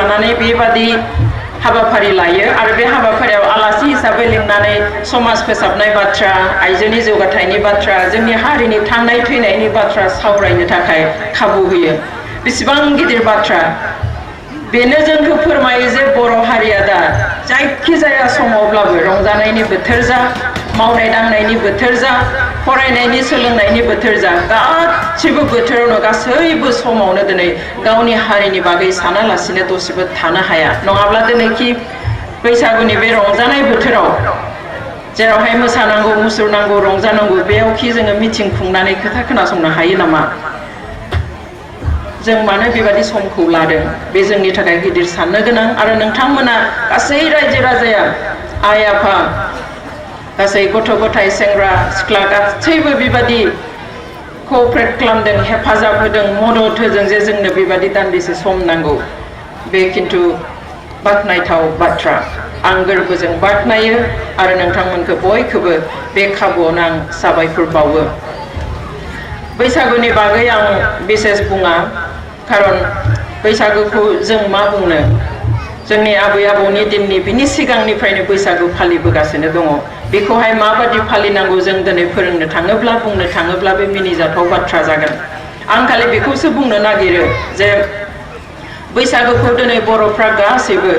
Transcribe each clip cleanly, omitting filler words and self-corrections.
लानानै बेबादि हाबाफारि लायो आरो बे हाबाफारियाव आलासि हिसाबै लिंनानै समाज फोसाबनाय बाथ्रा, आइजोनि जौगाथायनि बाथ्रा, जोंनि हारिनि थांनाय थैनायनि बाथ्रा सावरायनो थाखाय खाबु होयो। बेसेबां गिदिर बाथ्रा, बेनो जोंखौ फोरमायो जे बर' हारिया दा जायखिजाया समावब्लाबो रंजानायनि बोथोर जा, मावनाय दांनायनि बोथोर जा, फरायनायनि सोलोंनायनि बोथोर जा, गासिबो बोथोरावनो गासैबो समावनो दिनै गावनि हारिनि बागै सानालासिनो दसेबो थानो हाया। नङाब्ला दिनैखि बैसागुनि बे रंजानाय बोथोराव जेरावहाय मोसानांगौ, मुसुरनांगौ, रंजानांगौ, बेयावखि जोङो मिथिं खुंनानै खोथा खोनासंनो हायो नामा? जों मानो बेबादि समखौ लादों? बे जोंनि थाखाय गिदिर साननो गोनां। आरो नोंथांमोना गासै रायजो राजाया, आइ आफा, गासै गथ' गथाय, सेंग्रा सिख्ला गासैबो बेबादि क'अपारेट खालामदों, हेफाजाब होदों, मदद होदों जे जोंनो बेबादि दान्दिसे सम नांगौ। बे खिन्थु बाख्नायथाव बाथ्रा। आं गोरबोजों बाख्नायो आरो नोंथांमोनखौ बयखौबो बे खाबुआवनो आं साबायखर बावो। बैसागुनि बागै आं बिसेस बुङा, खारन बैसागुखौ जों मा बुंनो, जोंनि आबै आबौनि दिननि बिनि सिगांनिफ्रायनो बैसागु फालिबोगासिनो दङ। बेखौहाय माबादि फालिनांगौ जों दिनै फोरोंनो थाङोब्ला, बुंनो थाङोब्ला बे मिनिजाथाव बाथ्रा जागोन। आं खालि बेखौसो बुंनो नागिरो जे बैसागुखौ दिनै बर'फ्रा गासैबो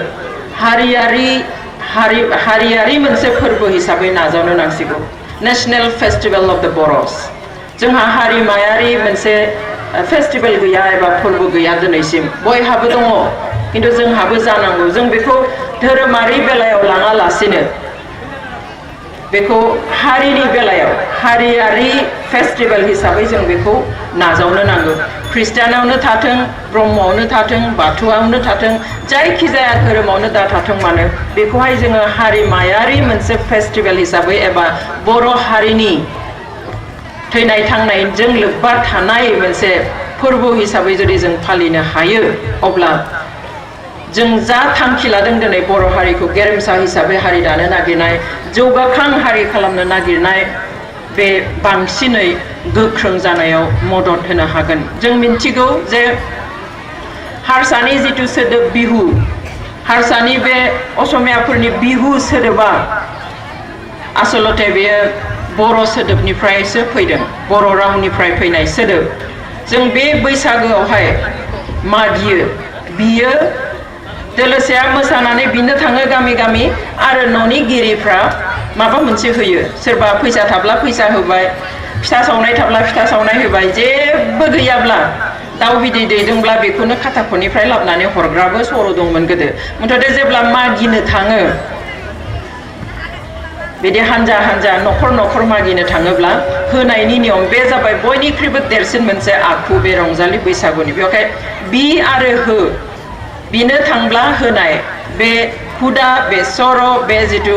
हारियारि मोनसे फोरबो हिसाबै नाजावनो नांसिगौ। नेशनेल फेस्टिभेल अफ द बर'स। जोंहा हारिमायारि मोनसे फेस्टिभेल गैया एबा फोरबो गैया दिनैसिम। बयहाबो दङ, खिन्थु जोंहाबो जानांगौ। जों बेखौ धोरोमारि बेलायाव लाङालासिनो बेखौ हारिनि बेलायाव हारियारि फेस्टिभेल हिसाबै जों बेखौ नाजावनो नांगौ। ख्रिस्टियानावनो थाथों, ब्रह्मआवनो थाथों, बाथौआवनो थाथों, जायखिजाया धोरोमावनो दा थाथों मानो, बेखौहाय जोङो हारिमायारि मोनसे फेस्टिभेल हिसाबै एबा बर' हारिनि थैनाय थांनायजों लोब्बा थानाय मोनसे फोरबो हिसाबै जुदि जों फालिनो हायो, अब्ला जों जा थांखि लादों दिनै बर' हारिखौ गेरेमसा हिसाबै हारि दानो नागिरनाय, जौगाखां हारि खालामनो नागिरनाय, बे बांसिनै गोख्रों जानायाव मदद होनो हागोन। जों मिन्थिगौ जे हारसानि जिथु सोदोब बिहु, हारसानि बे असमियाफोरनि बिहु सोदोबा आसलते बेयो बर' सोदोबनिफ्रायसो फैदों, बर' रावनिफ्राय फैनाय सोदोब। जों बे बैसागोआवहाय मागियो, बियो दोलोसेया मोसानानै बिनो थाङो गामि गामि, आरो न'नि गिरिफ्रा माबा मोनसे होयो। सोरबा फैसा थाब्ला फैसा होबाय, फिथा सावनाय थाब्ला फिथा सावनाय होबाय, जेबो गैयाब्ला दाउ बिदै दैदोंब्ला बेखौनो खाथाख'निफ्राय लाबोनानै हरग्राबो सर' दंमोन गोदो। मुथते जेब्ला मागिनो थाङो, बिदि हानजा हानजा न'खर न'खर मागिनो थाङोब्ला होनायनि नियम, बे जाबाय बयनिख्रुइबो देरसिन मोनसे आखु बे रंजालि बैसागुनि। बेवहाय बि आरो हो, बिनो थांब्ला होनाय, बे हुदा, बे सर', बे जिथु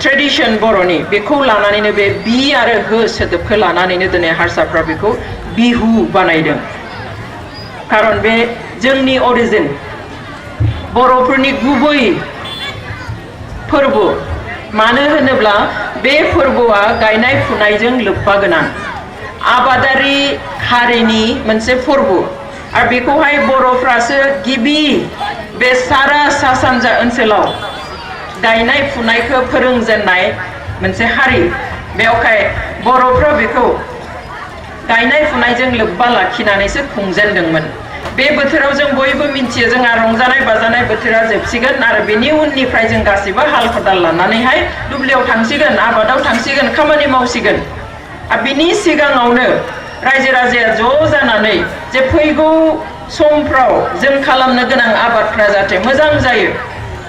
ट्रेडिशन बर'नि, बेखौ लानानैनो बे बि आरो हो सोदोबखौ लानानैनो दिनै हारसाफ्रा बेखौ बिहु बानायदों। खारन बे जोंनि अरिजिन, बर'फोरनि गुबै फोरबो। मानो होनोब्ला बे फोरबोआ गायनाय फुनायजों लोब्बा गोनां, आबादारि हारिनि मोनसे फोरबो। आरो बेखौहाय बर'फ्रासो गिबि बे सारा सा सानजा ओनसोलाव गायनाय फुनायखौ फोरोंजेननाय मोनसे हारि। बेवहाय बर'फ्रा बेखौ गायनाय फुनायजों लोब्बा लाखिनानैसो खुंजेनदोंमोन। बे बोथोराव जों बयबो मिथियो, जोंहा रंजानाय बाजानाय बोथोरा जोबसिगोन आरो बेनि उननिफ्राय जों गासिबो हाल खदाल लानानैहाय दुब्लियाव थांसिगोन, आबादाव थांसिगोन, खामानि मावसिगोन। आरो बिनि सिगाङावनो रायजो राजाया ज' जानानै जे फैगौ समफ्राव जों खालामनो गोनां आबादफ्रा जाहाथे मोजां जायो,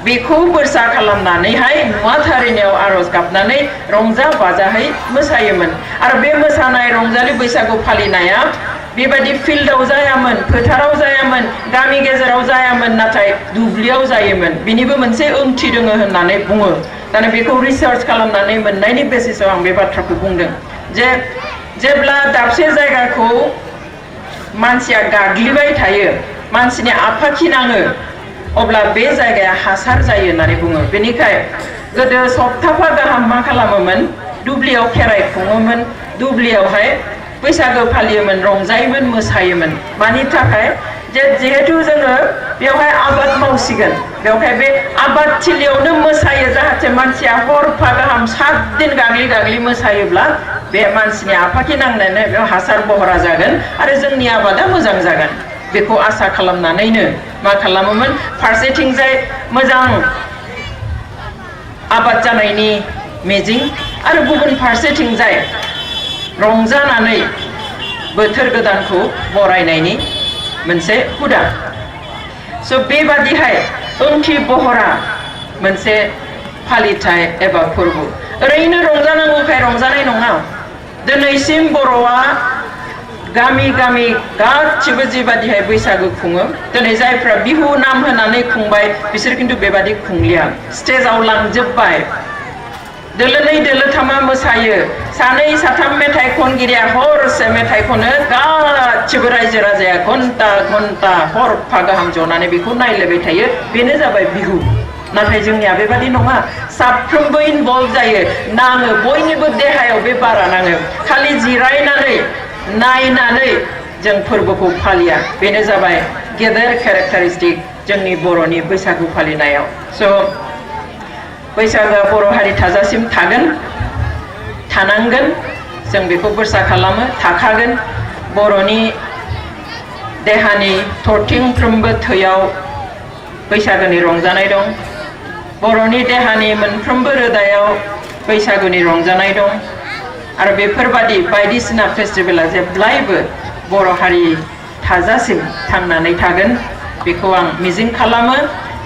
बेखौ बोरसा खालामनानैहाय नुवाथारिनियाव आर'ज गाबनानै रंजा बाजाहै मोसायोमोन। आरो बे मोसानाय रंजालि बैसागु फालिनाया बेबायदि फिल्डआव जायामोन, फोथाराव जायामोन, गामि गेजेराव जायामोन, नाथाय दुब्लियाव जायोमोन। बिनिबो मोनसे ओंथि दङ होननानै बुङो। दाना बेखौ रिसार्च खालामनानै मोननायनि बेसिसाव आं बे बाथ्राखौ बुंदों जे जेब्ला दाबसे जायगाखौ मानसिया गाग्लिबाय थायो, मानसिनि आफाखि नाङो, अब्ला बे जायगाया हासार जायो होननानै बुङो। बेनिखाय गोदो सप्ताफा गाहाम मा खालामोमोन, दुब्लियाव खेराइ खुङोमोन, दुब्लियावहाय बैसागो फालियोमोन, रंजायोमोन, मोसायोमोन। मानि थाखाय जे जिहेथु जोङो बेवहाय आबाद मावसिगोन बेवहाय बे आबाद थिलियावनो मोसायो जाहाथे मानसिया हरफा गाहाम 7 दिन गाग्लि गाग्लि मोसायोब्ला बे मानसिनि आफाखि नांनानै बेयाव हासार बहरा जागोन आरो जोंनि आबादा मोजां जागोन बेखौ आसा खालामनानैनो मा खालामोमोन फारसेथिंजाय मोजां आबाद जानायनि मिजिं आरो गुबुन फारसेथिंजाय रंजानानै बोथोर गोदानखौ बरायनायनि मोनसे हुदा स' बेबादिहाय ओंथि बहरा मोनसे फालिथाय एबा फोरबो ओरैनो रंजानांगौखाय रंजानाय नङा दिनैसिम बर'आ गामि गामि गासिबो जिबादिहाय बैसागु खुङो दिनै जायफ्रा बिहु नाम होनानै खुंबाय बिसोर खिन्थु बेबादि खुंलिया स्टेजाव लांजोब्बाय दोलोनै दोलोथामा मोसायो सानै साथाम मेथाइ खनगिरिया हरसे मेथाइ खनो गासिबो रायजो राजाया घन्टा घन्टा हरफा गाहाम जनानै बेखौ नायलायबाय थायो बेनो जाबाय बिहु नाथाय जोंनिया बेबादि नङा साफ्रोमबो इनभल्भ जायो नाङो बयनिबो देहायाव बे बारा नाङो खालि जिरायनानै नायनानै जों फोरबोखौ फालिया बेनो जाबाय गेदेर केरेक्टारिस्टिक जोंनि बर'नि बैसागु फालिनायाव स' बैसागुआ बर' हारि थाजासिम थागोन थानांगोन जों बेखौ बोरसा खालामो थाखागोन बर'नि देहानि थरथिंफ्रोमबो थैयाव बैसागुनि रंजानाय दं बर'नि देहानि मोनफ्रोमबो रोदायाव बैसागुनि रंजानाय दं आरो बेफोरबादि बायदिसिना फेस्टिभेला जेब्लायबो बर' हारि थाजासिम थांनानै थागोन बेखौ आं मिजिं खालामो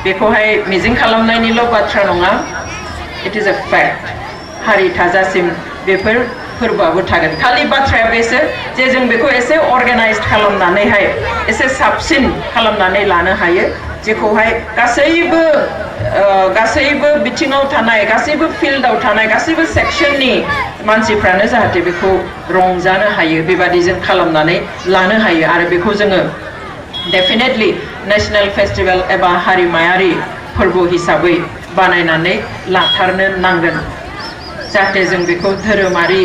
बेखौहाय मिजिं खालामनायनिल' बाथ्रा नङा इट इज अ फैक्ट हारि थाजासिम बेफोर फोरबोआबो थागोन खालि बाथ्राया बेसो जे जों बेखौ एसे अर्गानाइज खालामनानैहाय एसे साबसिन खालामनानै लानो हायो जेखौहाय गासैबो बिथिङाव थानाय गासैबो फिल्डआव थानाय गासैबो सेक्सननि मानसिफ्रानो जाहाथे बेखौ रंजानो हायो बेबादि जों खालामनानै लानो हायो आरो बेखौ जोङो डेफिनेटलि नेशनेल फेस्टिभेल एबा हारिमायारि फोरबो हिसाबै बानायनानै लाथारनो नांगोन जाहाथे जों बेखौ धोरोमारि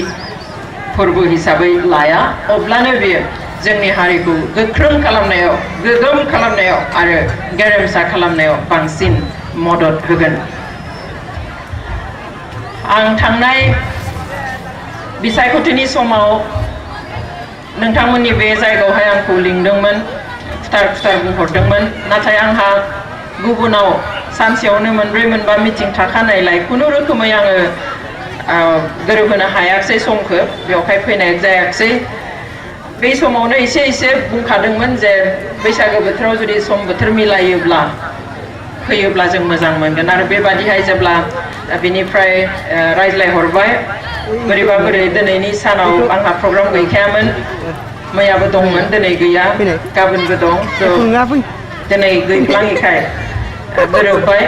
फोरबो हिसाबै लाया अब्लानो बेयो जोंनि हारिखौ गोख्रों खालामनायाव गोगोम खालामनायाव आरो गेरेमसा खालामनायाव बांसिन मदद होगोन आं थांनाय बिसायख'थिनि समाव नोंथांमोननि बे जायगायावहाय आंखौ लिंदोंमोन खुथार बुंहरदोंमोन नाथाय आंहा गुबुनाव सानसेयावनो मोनब्रै मोनबा मिटिं थाखानायलाय खुनु रोखोमै आङो गोरोबहोनो हायाखसै समखौ बेवहाय फैनाय जायाखसै बे समावनो एसे बुंखादोंमोन जे बैसागो बोथोराव जुदि सम बोथोर मिलायोब्ला फैयोब्ला जों मोजां मोनगोन आरो बेबादिहाय जेब्ला बिनिफ्राय रायज्लायहरबाय बोरैबा बोरै दिनैनि सानाव आंहा प्रग्राम गैखायामोन मैयाबो दंमोन दिनै गैया गाबोनबो दं दिनै गैफ्लाङैखाय गोरोबबाय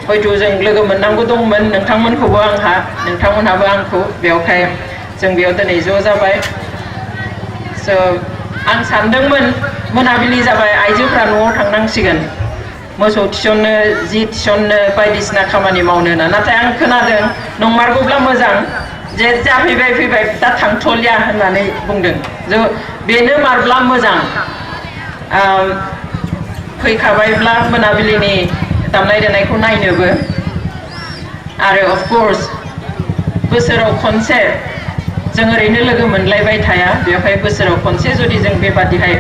हयथ' जों लोगो मोननांगौ दंमोन नोंथांमोनखौबो आंहा नोंथांमोनहाबो आंखौ बेवहाय जों बेयाव दिनै ज' जाबाय स' आं सानदोंमोन मोनाबिलि जाबाय आइजोफ्रा न'आव थांनांसिगोन मोसौ थिसननो जि थिसननो बायदिसिना खामानि मावनो नाथाय आं खोनादों नंमारगौब्ला मोजां जे फैबाय दा थांथ'लिया होननानै बुंदों ज' बेनो मारब्ला मोजां फैखाबायब्ला मोनाबिलिनि दामनाय देनायखौ नायनोबो आरो अफकर्स बोसोराव खनसे जों ओरैनो लोगो मोनलायबाय थाया बेवहाय बोसोराव खनसे जुदि जों बेबादिहाय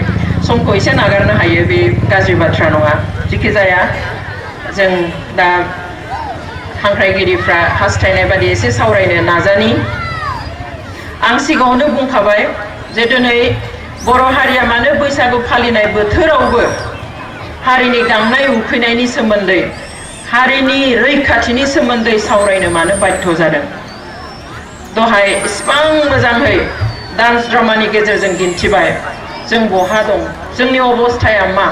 समखौ एसे नागारनो हायो बे गाज्रि बाथ्रा नङा जिखि जाया जों दा हांख्रायगिरिफ्रा हास्थायनाय बादि एसे सावरायनो नाजानि आं सिगाङावनो बुंखाबाय जे दिनै बर' हारिया मानो बैसागु फालिनाय बोथोरावबो हारिनि दामनाय उखैनायनि सोमोन्दै हारिनि रैखाथिनि सोमोन्दै सावरायनो मानो बाध्य जादों दहाय इसिबां मोजाङै डान्स ड्रामानि गेजेरजों दिन्थिबाय जों बहा दं जोंनि अबस्थाया मा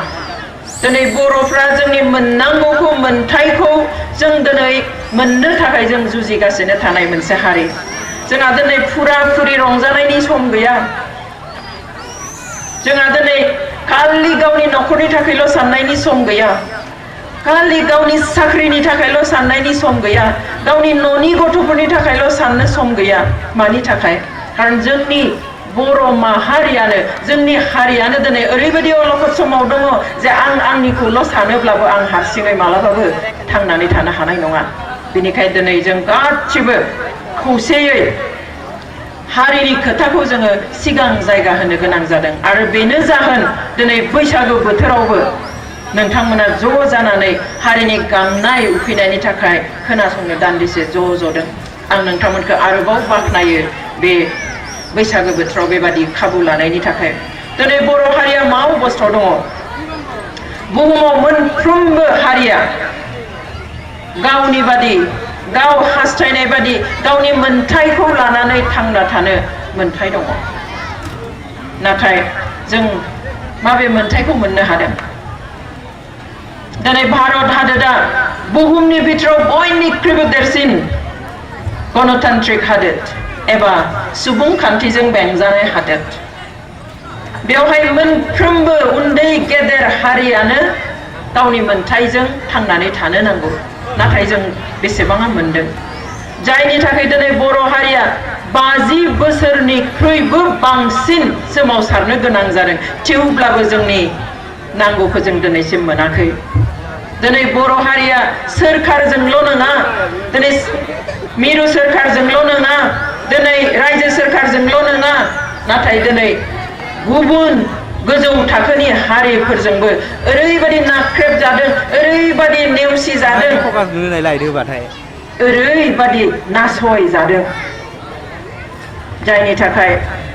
दिनै बर'फ्रा जोंनि मोननांगौखौ मोनथायखौ जों दिनै मोननो थाखाय जों जुजिगासिनो थानाय मोनसे हारि जोंहा दिनै फुरा फुरि रंजानायनि सम गैया जोंहा दिनै खालि गावनि न'खरनि थाखायल' साननायनि सम गैया खालि गावनि साख्रिनि थाखायल' साननायनि सम गैया गावनि न'नि गथ'फोरनि थाखायल' साननो सम गैया मानि थाखाय खारन जोंनि बर' माहारियानो जोंनि हारियानो दिनै ओरैबायदि अलखद समाव दङ जे आं आंनिखौल' सानोब्लाबो आं हारसिङै मालाबाबो थांनानै थानो हानाय नङा बेनिखायनो दिनै जों गासिबो खौसेयै हारिनि खोथाखौ जोङो सिगां जायगा होनो गोनां जादों आरो बेनो जाहोन दिनै बैसागु बोथोरावबो नोंथांमोना ज' जानानै हारिनि गांनाय उखैनायनि थाखाय खोनासंनो दान्दिसे ज' ज'दों आं नोंथांमोनखौ आरोबाव बाख्नायो बे बैसागु बोथोराव बेबादि खाबु लानायनि थाखाय दिनै बर' हारिया मा अबस्थायाव दङ बुहुमाव मोनफ्रोमबो हारिया गावनि बादि गाव हास्थायनाय बादि गावनि मोनथायखौ लानानै थांना थानो मोनथाय दङ नाथाय जों माबे मोनथायखौ मोननो हादों दिनै भारत हादोरा बुहुमनि बिथोराव बयनिख्रुइबो देरसिन गणतान्त्रिक हादोर एबा सुबुंखान्थिजों बेंजानाय हादोर बेवहाय मोनफ्रोमबो उन्दै गेदेर हारियानो गावनि मोनथायजों थांनानै थानो नांगौ नाथाय जों बेसेबाङा मोनदों जायनि थाखाय दिनै बर' हारिया 50 बोसोरनिख्रुइबो बांसिन सोमावसारनो गोनां जादों थेवब्लाबो जोंनि नांगौखौ जों दिनैसिम मोनाखै दिनै बर' हारिया सोरखारजोंल' नङा दिनै मिरु सोरखारजोंल' नङा दिनै रायजो सोरखारजोंल' नङा नाथाय दिनै गुबुन गोजौ थाखोनि हारिफोरजोंबो ओरैबादि नाख्रेब जादों ओरैबादि नेवसि जादों ओरैबादि नासय जादों जायनि थाखाय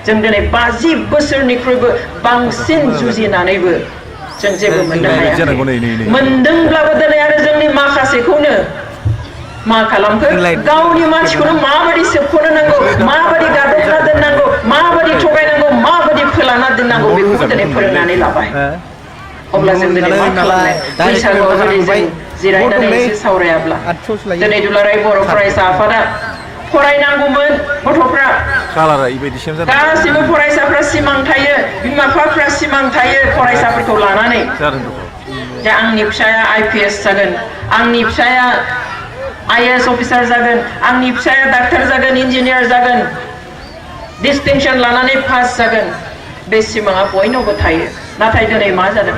जों दिनै 50 बोसोरनिख्रुइबो बांसिन जुजिनानैबो जों जेबो मोननो हायाखै मोनदोंब्लाबो दिनै आरो जोंनि माखासेखौनो मा खालामखो गावनि मानसिखौनो माबादि सोबख'नो नांगौ माबादि गादबना दोननांगौ माबादि थगायनांगौ माबादि फोलाना दोननांगौ बेखौ दिनै फोरोंनानै लाबाय अब्ला जों दिनै मा खालामनो बैसागुआव जुदि जों जिरायनानै एसे सावरायाब्ला दिनै दुलाराय बर' फरायसा आफादा फरायनांगौमोन गथ'फ्रा गासिबो फरायसाफ्रा सिमां थायो बिमा बिफाफ्रा सिमां थायो फरायसाफोरखौ लानानै जे आंनि फिसाया IPS जागोन आंनि फिसाया IAS अफिसार जागोन आंनि फिसाया डाक्टार जागोन इन्जिनियार जागोन डिस्टिंक्शन लानानै पास जागोन बे सिमाङा बयनावबो थायो नाथाय दिनै मा जादों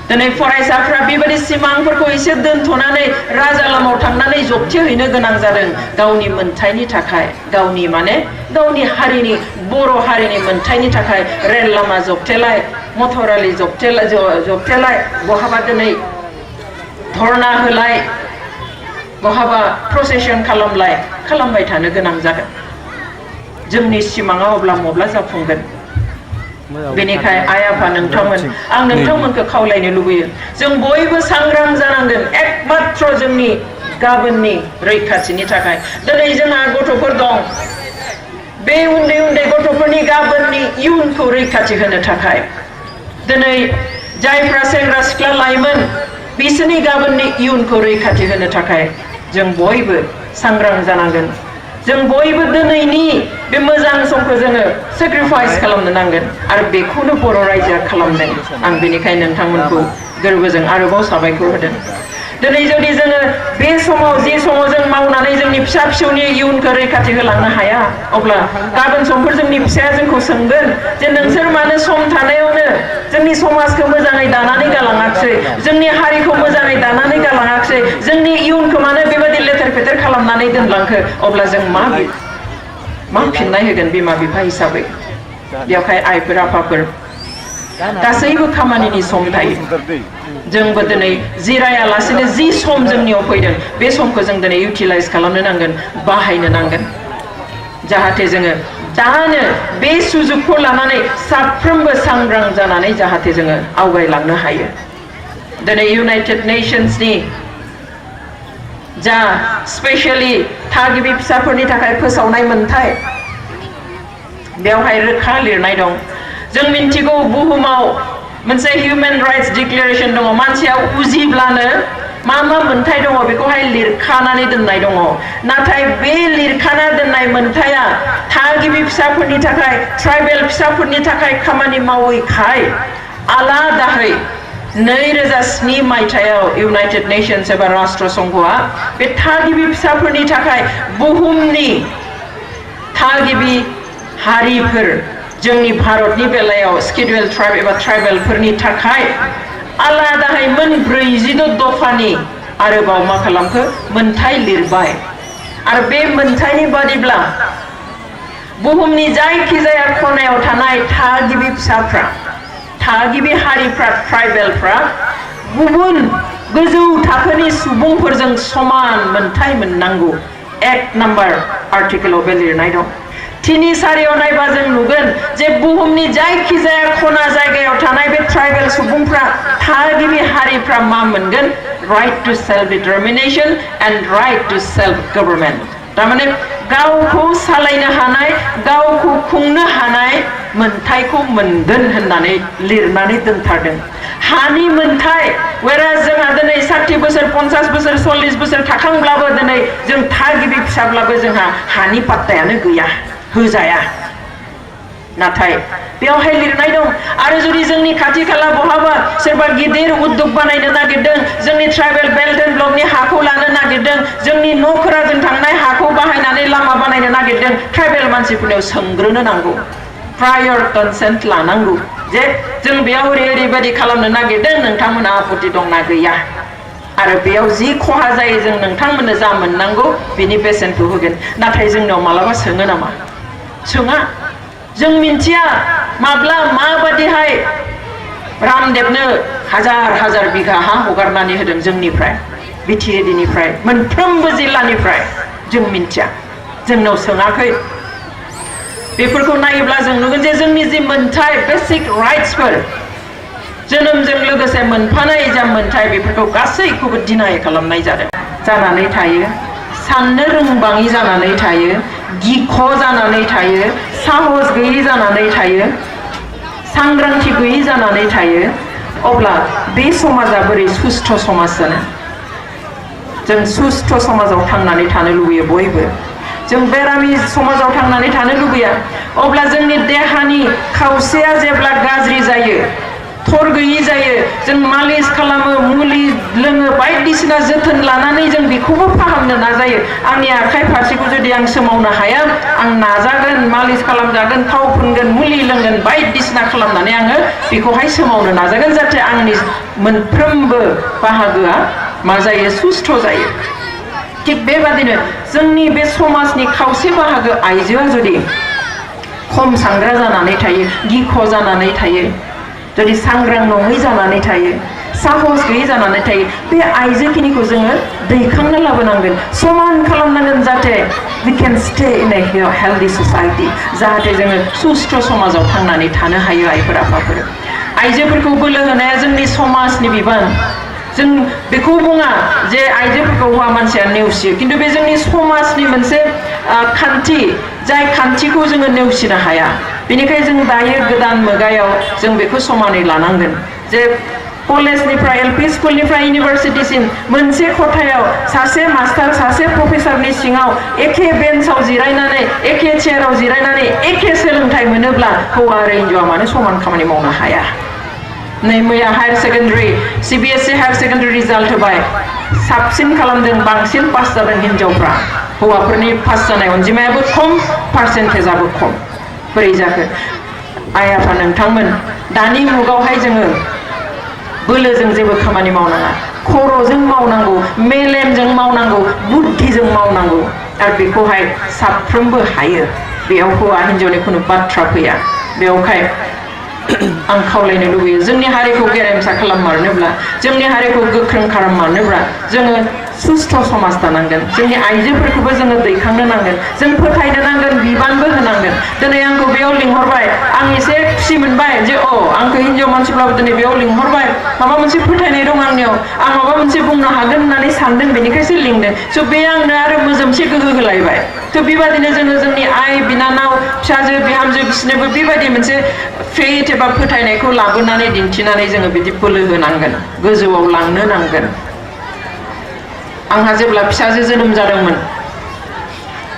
दिनै फरायसाफ्रा बेबायदि सिमांफोरखौ एसे दोनथ'नानै राजा लामायाव थांनानै जबथेहैनो गोनां जादों गावनि मोनथायनि थाखाय गावनि हारिनि बर' हारिनि मोनथायनि थाखाय रेल लामा जबथेलाय मटर आलि जबथेलाय बहाबा दिनै धरना होलाय बहाबा प्रसेसन खालामबाय थानो गोनां जागोन जोंनि सिमाङा अब्ला मब्ला जाफुंगोन बेनिखायनो आइ आफा नोंथांमोन आं नोंथांमोनखौ खावलायनो लुबैयो जों बयबो सांग्रां जानांगोन एकमात्र जोंनि गाबोननि रैखाथिनि थाखाय दिनै जोंहा गथ'फोर दं बे उन्दै उन्दै गथ'फोरनि गाबोननि इयुनखौ रैखाथि होनो थाखाय दिनै जायफ्रा सेंग्रा सिख्ला लाइमोन बिसोरनि गाबोननि इयुनखौ रैखाथि होनो थाखाय जों बयबो सांग्रां जानांगोन जों बयबो दिनैनि बे मोजां समखौ जोङो सेक्रिफाइस खालामनो नांगोन आरो बेखौनो बर' रायजोआ खालामदों आं बेनिखायनो नोंथांमोनखौ गोरबोजों आरोबाव साबायखर होदों दिनै जुदि जोङो बे समाव जे समाव जों मावनानै जोंनि फिसा फिसौनि इयुनखौ रैखाथि होलांनो हाया अब्ला गाबोन समफोर जोंनि फिसाया जोंखौ सोंगोन जे नोंसोर मानो सम थानायावनो जोंनि समाजखौ मोजाङै दानानै गालाङाखिसै जोंनि हारिखौ मोजाङै दानानै गालाङाखिसै जोंनि इयुनखौ मानो बेबायदि लेथेर फेथेर खालामनानै दोनलांखो अब्ला जों मा फिननाय होगोन बिमा बिफा हिसाबै बेवहाय आइफोर आफाफोर गासैबो खामानिनि सम थायो जोंबो दिनै जिरायालासेनो जि सम जोंनियाव फैदों बे समखौ जों दिनै इउटिलाइज खालामनो नांगोन बाहायनो नांगोन जाहाथे जोङो दानो बे सुजुगखौ लानानै साफ्रोमबो सांग्रां जानानै जाहाथे जोङो आवगायलांनो हायो दिनै इउनाइटेड नेशन्सनि जा स्पेशली थागिबि फिसाफोरनि थाखाय फोसावनाय मोनथाय बेवहाय रोखा लिरनाय दं जों मिन्थिगौ बुहुमाव मोनसे हिउमेन राइट्स डिक्लेरेशन दङ मानसिया उजिब्लानो मा मोनथाय दङ बेखौहाय लिरखानानै दोननाय दङ नाथाय बे लिरखाना दोननाय मोनथाया थागिबि फिसाफोरनि थाखाय ट्राइबेल फिसाफोरनि थाखाय खामानि मावैखाय आलादाहै 2007 मायथाइयाव इउनाइटेड नेशन्स एबा राष्ट्र संघआ बे थागिबि फिसाफोरनि थाखाय बुहुमनि थागिबि हारिफोर जोंनि भारतनि बेलायाव स्केड्युल ट्राइब एबा ट्राइबेलफोरनि थाखाय आलादायै मोन 46 दफानि आरोबाव मा खालामखो मोनथाय लिरबाय आरो बे मोनथायनि बादिब्ला बुहुमनि जायखिजाया खनायाव थानाय थागिबि फिसाफ्रा थागिबि हारिफ्रा ट्राइबेलफ्रा गुबुन गोजौ थाखोनि सुबुंफोरजों समान मोनथाय मोननांगौ एक्ट नाम्बार आर्टिकेलाव बे लिरनाय दं 3-4 नायबा जों नुगोन जे बुहुमनि जायखिजाया खना जायगायाव थानाय बे ट्राइबेल सुबुंफ्रा थागिबि हारिफ्रा मा मोनगोन right to self determination and right to self government तारमाने गावखौ सालायनो हानाय गावखौ खुंनो हानाय मोनथायखौ मोनगोन होननानै लिरनानै दोनथारदों हानि मोनथाय वेराज जोंहा दिनै 60 बोसोर 50 बोसोर 40 बोसोर थाखांब्लाबो दिनै जों थागिबि फिसाब्लाबो जोंहा हानि पात्तायानो गैया होजाया नाथाय बेवहाय लिरनाय दं आरो जुदि जोंनि खाथि खाला बहाबा सोरबा गिदिर उद्योग बानायनो नागिरदों जोंनि ट्राइबेल बेल्ट एन्ड ब्लकनि हाखौ लानो नागिरदों जोंनि न'फोरा जों थांनाय हाखौ बाहायनानै लामा बानायनो नागिरदों ट्राइबेल मानसिफोरनियाव सोंग्रोनो नांगौ प्रायर कनसेन्ट लानांगौ जे जों बेयाव ओरैबायदि खालामनो नागिरदों नोंथांमोना आपत्ति दंना गैया आरो बेयाव जि खहा जायो जों नोंथांमोननो जा मोननांगौ बिनि बेसेनखौ होगोन नाथाय जोंनाव मालाबा सोङो नामा सोङा जों मिन्थिया माब्ला माबादिहाय रामदेवनो हाजार बिघा हा हगारनानै होदों जोंनिफ्राय बिटिएडिनिफ्राय मोनफ्रोमबो जिल्लानिफ्राय जों मिन्थिया जोंनाव सोङाखै बेफोरखौ नायोब्ला जों नुगोन जे जोंनि जि मोनथाय बेसिक राइट्सफोर जोनोमजों लोगोसे मोनफानाय जा मोनथाय बेफोरखौ गासैखौबो डिनाय खालामनाय जानानै थायो साननो रोंबाङि जानानै थायो गिख जानानै थायो साहस गैयै जानानै थायो सांग्रांथि गैयै जानानै थायो अब्ला बे समाजा बोरै सुस्थ समाज जानो जों सुस्थ समाजाव थांनानै थानो लुबैयो बयबो जों बेरामि समाजाव थांनानै थानो लुबैया अब्ला जोंनि देहानि खावसेया जेब्ला गाज्रि जायो थर गैयै जायो जों मालिस खालामो मुलि लोङो बायदिसिना जोथोन लानानै जों बेखौबो फाहामनो नाजायो आंनि आखाइ फारसेखौ जुदि आं सोमावनो हाया आं नाजागोन मालिस खालामजागोन थाव फुनगोन मुलि लोंगोन बायदिसिना खालामनानै आङो बेखौहाय सोमावनो नाजागोन जाहाथे आंनि मोनफ्रोमबो बाहागोआ मा जायो सुस्थ जायो थिग बेबादिनो जोंनि बे समाजनि खावसे बाहागो आइजोआ जुदि खम सांग्रा जानानै थायो गिख जानानै थायो जुदि सांग्रां नङै जानानै थायो साहस गैयै जानानै थायो बे आइजोखिनिखौ जोङो दैखांना लाबोनांगोन समान खालामनांगोन जाहाथे we can stay in a healthy society जाहाथे जोङो सुस्थ समाजाव थांनानै थानो हायो आइफोर आफाफोर आइजोफोरखौ बोलो होनाया जोंनि समाजनि बिबान जों बेखौ बुङा जे आइजोफोरखौ हौवा मानसिया नेवसियो किन्तु बे जोंनि समाजनि मोनसे खान्थि जाय खान्थिखौ जोङो नेवसिनो हाया बेनिखायनो जों दायो गोदान मुगायाव जों बेखौ समानै लानांगोन जे कलेजनिफ्राय एलपि स्कुलनिफ्राय इउनिभार्सिटिसिम मोनसे खथायाव सासे मास्टार सासे प्रफेसरनि सिङाव एखे बेन्चआव जिरायनानै एखे चेयाराव जिरायनानै एखे सोलोंथाइ मोनोब्ला हौवा आरो हिन्जावआ मानो समान खामानि मावनो हाया नै मैया higher secondary CBSE higher secondary result होबाय साबसिन खालामदों बांसिन पास जादों हिन्जावफ्रा हौवाफोरनि पास जानाय अनजिमायाबो खम पार्सेन्टेजआबो खम बोरै जाखो आइ आफा नोंथांमोन दानि मुगायावहाय जोङो बोलोजों जेबो खामानि मावनाङा खर'जों मावनांगौ मेलेमजों मावनांगौ बुद्धिजों मावनांगौ आरो बेखौहाय साफ्रोमबो हायो बेयाव हौवा हिन्जावनि खुनु बाथ्रा फैया बेवहाय आं खावलायनो लुबैयो जोंनि हारिखौ गेरेमसा खालाममारनोब्ला जोंनि हारिखौ गोख्रों खालाममारनोब्ला जोङो सुस्थ समाज दानांगोन जोंनि आइजोफोरखौबो जोङो दैखांनो नांगोन जों फोथायनो नांगोन बिबानबो होनांगोन दिनै आंखौ बेयाव लिंहरबाय आं एसे खुसि मोनबाय जे आंखौ हिन्जाव मानसिब्लाबो दिनै बेयाव लिंहरबाय माबा मोनसे फोथायनाय दं आंनियाव आं माबा मोनसे बुंनो हागोन होननानै सानदों बेनिखायसो लिंदों स' बे आंनो आरो मोजोमसे गोहो होलायबाय थ' बेबादिनो जोङो जोंनि आइ बिनानाव फिसाजो बिहामजो बिसोरनोबो बेबायदि मोनसे फेथ एबा फोथायनायखौ लाबोनानै दिन्थिनानै जोङो बिदि बोलो होनांगोन गोजौआव लांनो नांगोन आंहा जेब्ला फिसाजो जोनोम जादोंमोन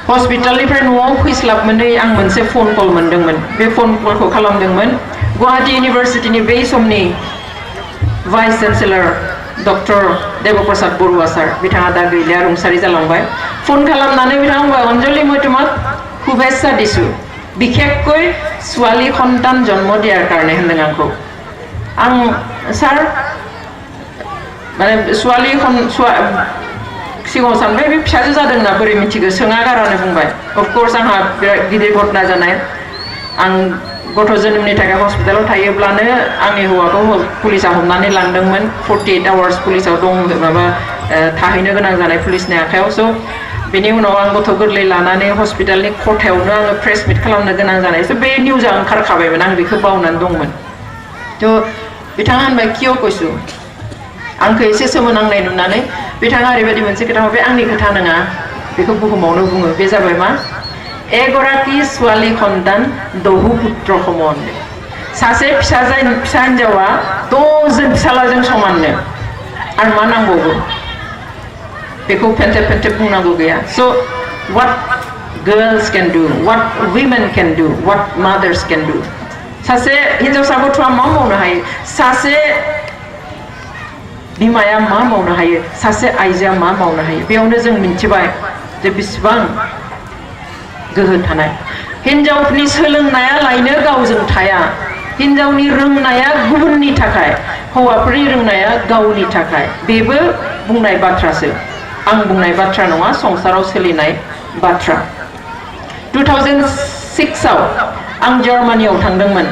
हस्पिटालनिफ्राय न'आव फैस्लाब मोनै आं मोनसे फन कल मोनदोंमोन बे फन कलखौ खालामदोंमोन गुवाहाटी इउनिभार्सिटिनि बै समनि भाइस चेन्सेलर डक्टर देबप्रसाद बरुवा सार बिथाङा दा गैलिया रुंसारि जालांबाय फन खालामनानै बिथाङा बुंबाय अनजलि মই তোমাক শুভেচ্ছা দিছো बिखेखকৈ ছোৱালী সন্তান জন্ম দিয়াৰ কাৰণে হেনदों आंखौ आं सार माने ছোৱালী सिगाङाव सानबाय बे फिसाजो जादोंना बोरै मिथिगो सोङा गारानो बुंबाय अफकोर्स आंहा बिराद गिदिर घटना जानाय आं गथ' जोनोमनि थाखाय हस्पिटालाव थायोब्लानो आंनि हौवाखौ पुलिसा हमनानै लांदोंमोन 48 आवार्स पुलिसाव दं माबा थाहैनो गोनां जानाय पुलिसनि आखायाव स' बेनि उनाव आं गथ' गोरलै लानानै हस्पिटालनि खथायावनो आङो प्रेस मिट खालामनो गोनां जानाय स' बे निउजा ओंखारखाबायमोन आं बेखौ बावनानै दंमोन थ' बिथाङा होनबाय किय' কৈছো आंखौ एसे सोमोनांनाय नुनानै बिथाङा ओरैबायदि मोनसे खोथा बे आंनि खोथा नङा बेखौ बुहुमावनो बुङो बे जाबाय मा एगराकि ছোৱালী सन्तान दहु पुत्र समन सासे फिसा हिनजावा 10 जन फिसालाजों समाननो आरो मा नांबावगौ बेखौ फेन्टे बुंनांगौ गैया स' what girls can do what women can do what mothers can do सासे हिनजावसा गथ'आ मा मावनो हायो सासे बिमाया मा मावनो हायो सासे आइजोआ मा मावनो हायो बेयावनो जों मिन्थिबाय जे बेसेबां गोहो थानाय हिनजावनि सोलोंनाया लायनो गावजों थाया हिनजावनि रोंनाया गुबुननि थाखाय हौवाफोरनि रोंनाया गावनि थाखाय बेबो बुंनाय बाथ्रासो आं बुंनाय बाथ्रा नङा संसाराव सोलिनाय बाथ्रा 2006 आव आं जार्मानियाव थांदोंमोन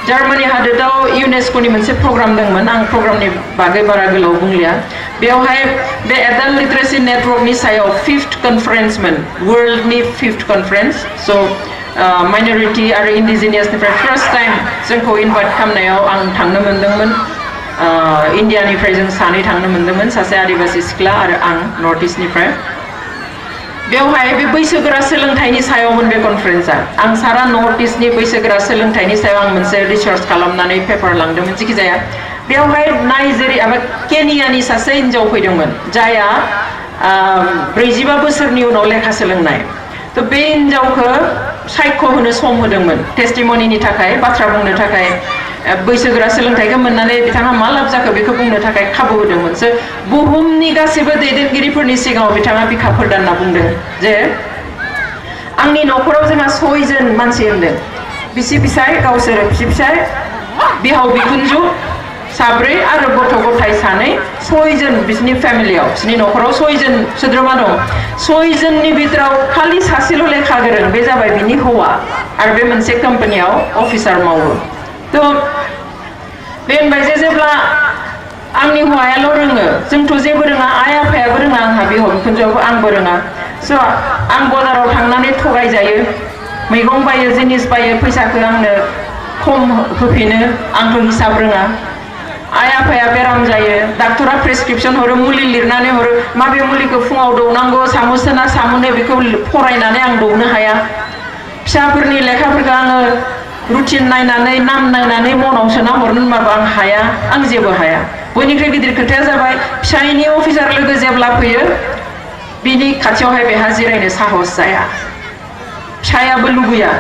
जार्मानी हादोराव इउनेस्क'नि मोनसे प्रग्राम दंमोन आं प्रग्रामनि बागै बारा गोलाव बुंलिया बेवहाय बे एडाल्ट लिटारेसि नेटवर्कनि सायाव 5th कन्फारेन्समोन वर्ल्डनि 5th कन्फारेन्स स' माइनरिटि आरो इन्डिजिनियासनिफ्राय फार्स्ट टाइम जोंखौ इनभाइट खालामनायाव आं थांनो मोनदोंमोन इन्डियानिफ्राय जों सानै थांनो मोनदोंमोन सासे आदिबासि सिख्ला आरो आं नर्थ इस्टनिफ्राय बेवहाय बे बैसोगोरा सोलोंथाइनि सायावमोन बे कन्फारेन्सआ आं सारा नर्थ इस्टनि बैसोगोरा सोलोंथाइनि सायाव आं मोनसे रिसार्च खालामनानै पेपार लांदोंमोन जिखि जाया बेवहाय नाइजेरिया एबा केनियानि सासे हिनजाव फैदोंमोन जायहा 45 बोसोरनि उनाव लेखा सोलोंनाय थ' बे हिनजावखौ सायख' होनो सम होदोंमोन टेस्टिमनिनि थाखाय बाथ्रा बुंनो थाखाय बैसोगोरा सोलोंथाइखौ मोननानै बिथाङा मा लाब जाखो बेखौ बुंनो थाखाय खाबु होदोंमोन सो बुहुमनि गासैबो दैदेनगिरिफोरनि सिगाङाव बिथाङा बिखा फोरदानना बुंदों जे आंनि न'खराव जोंहा 6 जन मानसि होनदों बिसि फिसाय गावसोर बिसि फिसाय बिहाव बिखुनजो साब्रै आरो गथ' गथाय सानै 6 जन बिसोरनि फेमिलियाव बिसोरनि न'खराव 6 जन सोद्रोमा दं 6 जननि बिथोराव खालि सासेल' लेखा गोरों बे जाबाय बिनि हौवा आरो बे मोनसे कम्पानियाव अफिसार मावो थ' बे होनबाय जे जेब्ला आंनि हौवायाल' रोङो जोंथ' जेबो रोङा आइ आफायाबो रोङा आंहा बिहाव बिखुनजोआबो आंबो रोङा स' आं बाजाराव थांनानै थगायजायो मैगं बायो जिनिस बायो फैसाखौ आंनो खम होफिनो आंथ' हिसाब रोङा आइ आफाया बेराम जायो डाक्टरा प्रेसक्रिप्शन हरो मुलि लिरनानै हरो माबे मुलिखौ फुङाव दौनांगौ सामुससे ना सामुनै बेखौ फरायनानै आं दौनो हाया फिसाफोरनि लेखाफोरखौ आङो रुटिन नायनानै नाम नायनानै मनाव सोना हरनो होनबाबो आं हाया आं जेबो हाया बयनिख्रुइ गिदिर खोथाया जाबाय फिसायनि अफिसार लोगो जेब्ला फैयो बिनि खाथियावहाय बेहा जिरायनो साहस जाया फिसायाबो लुबैया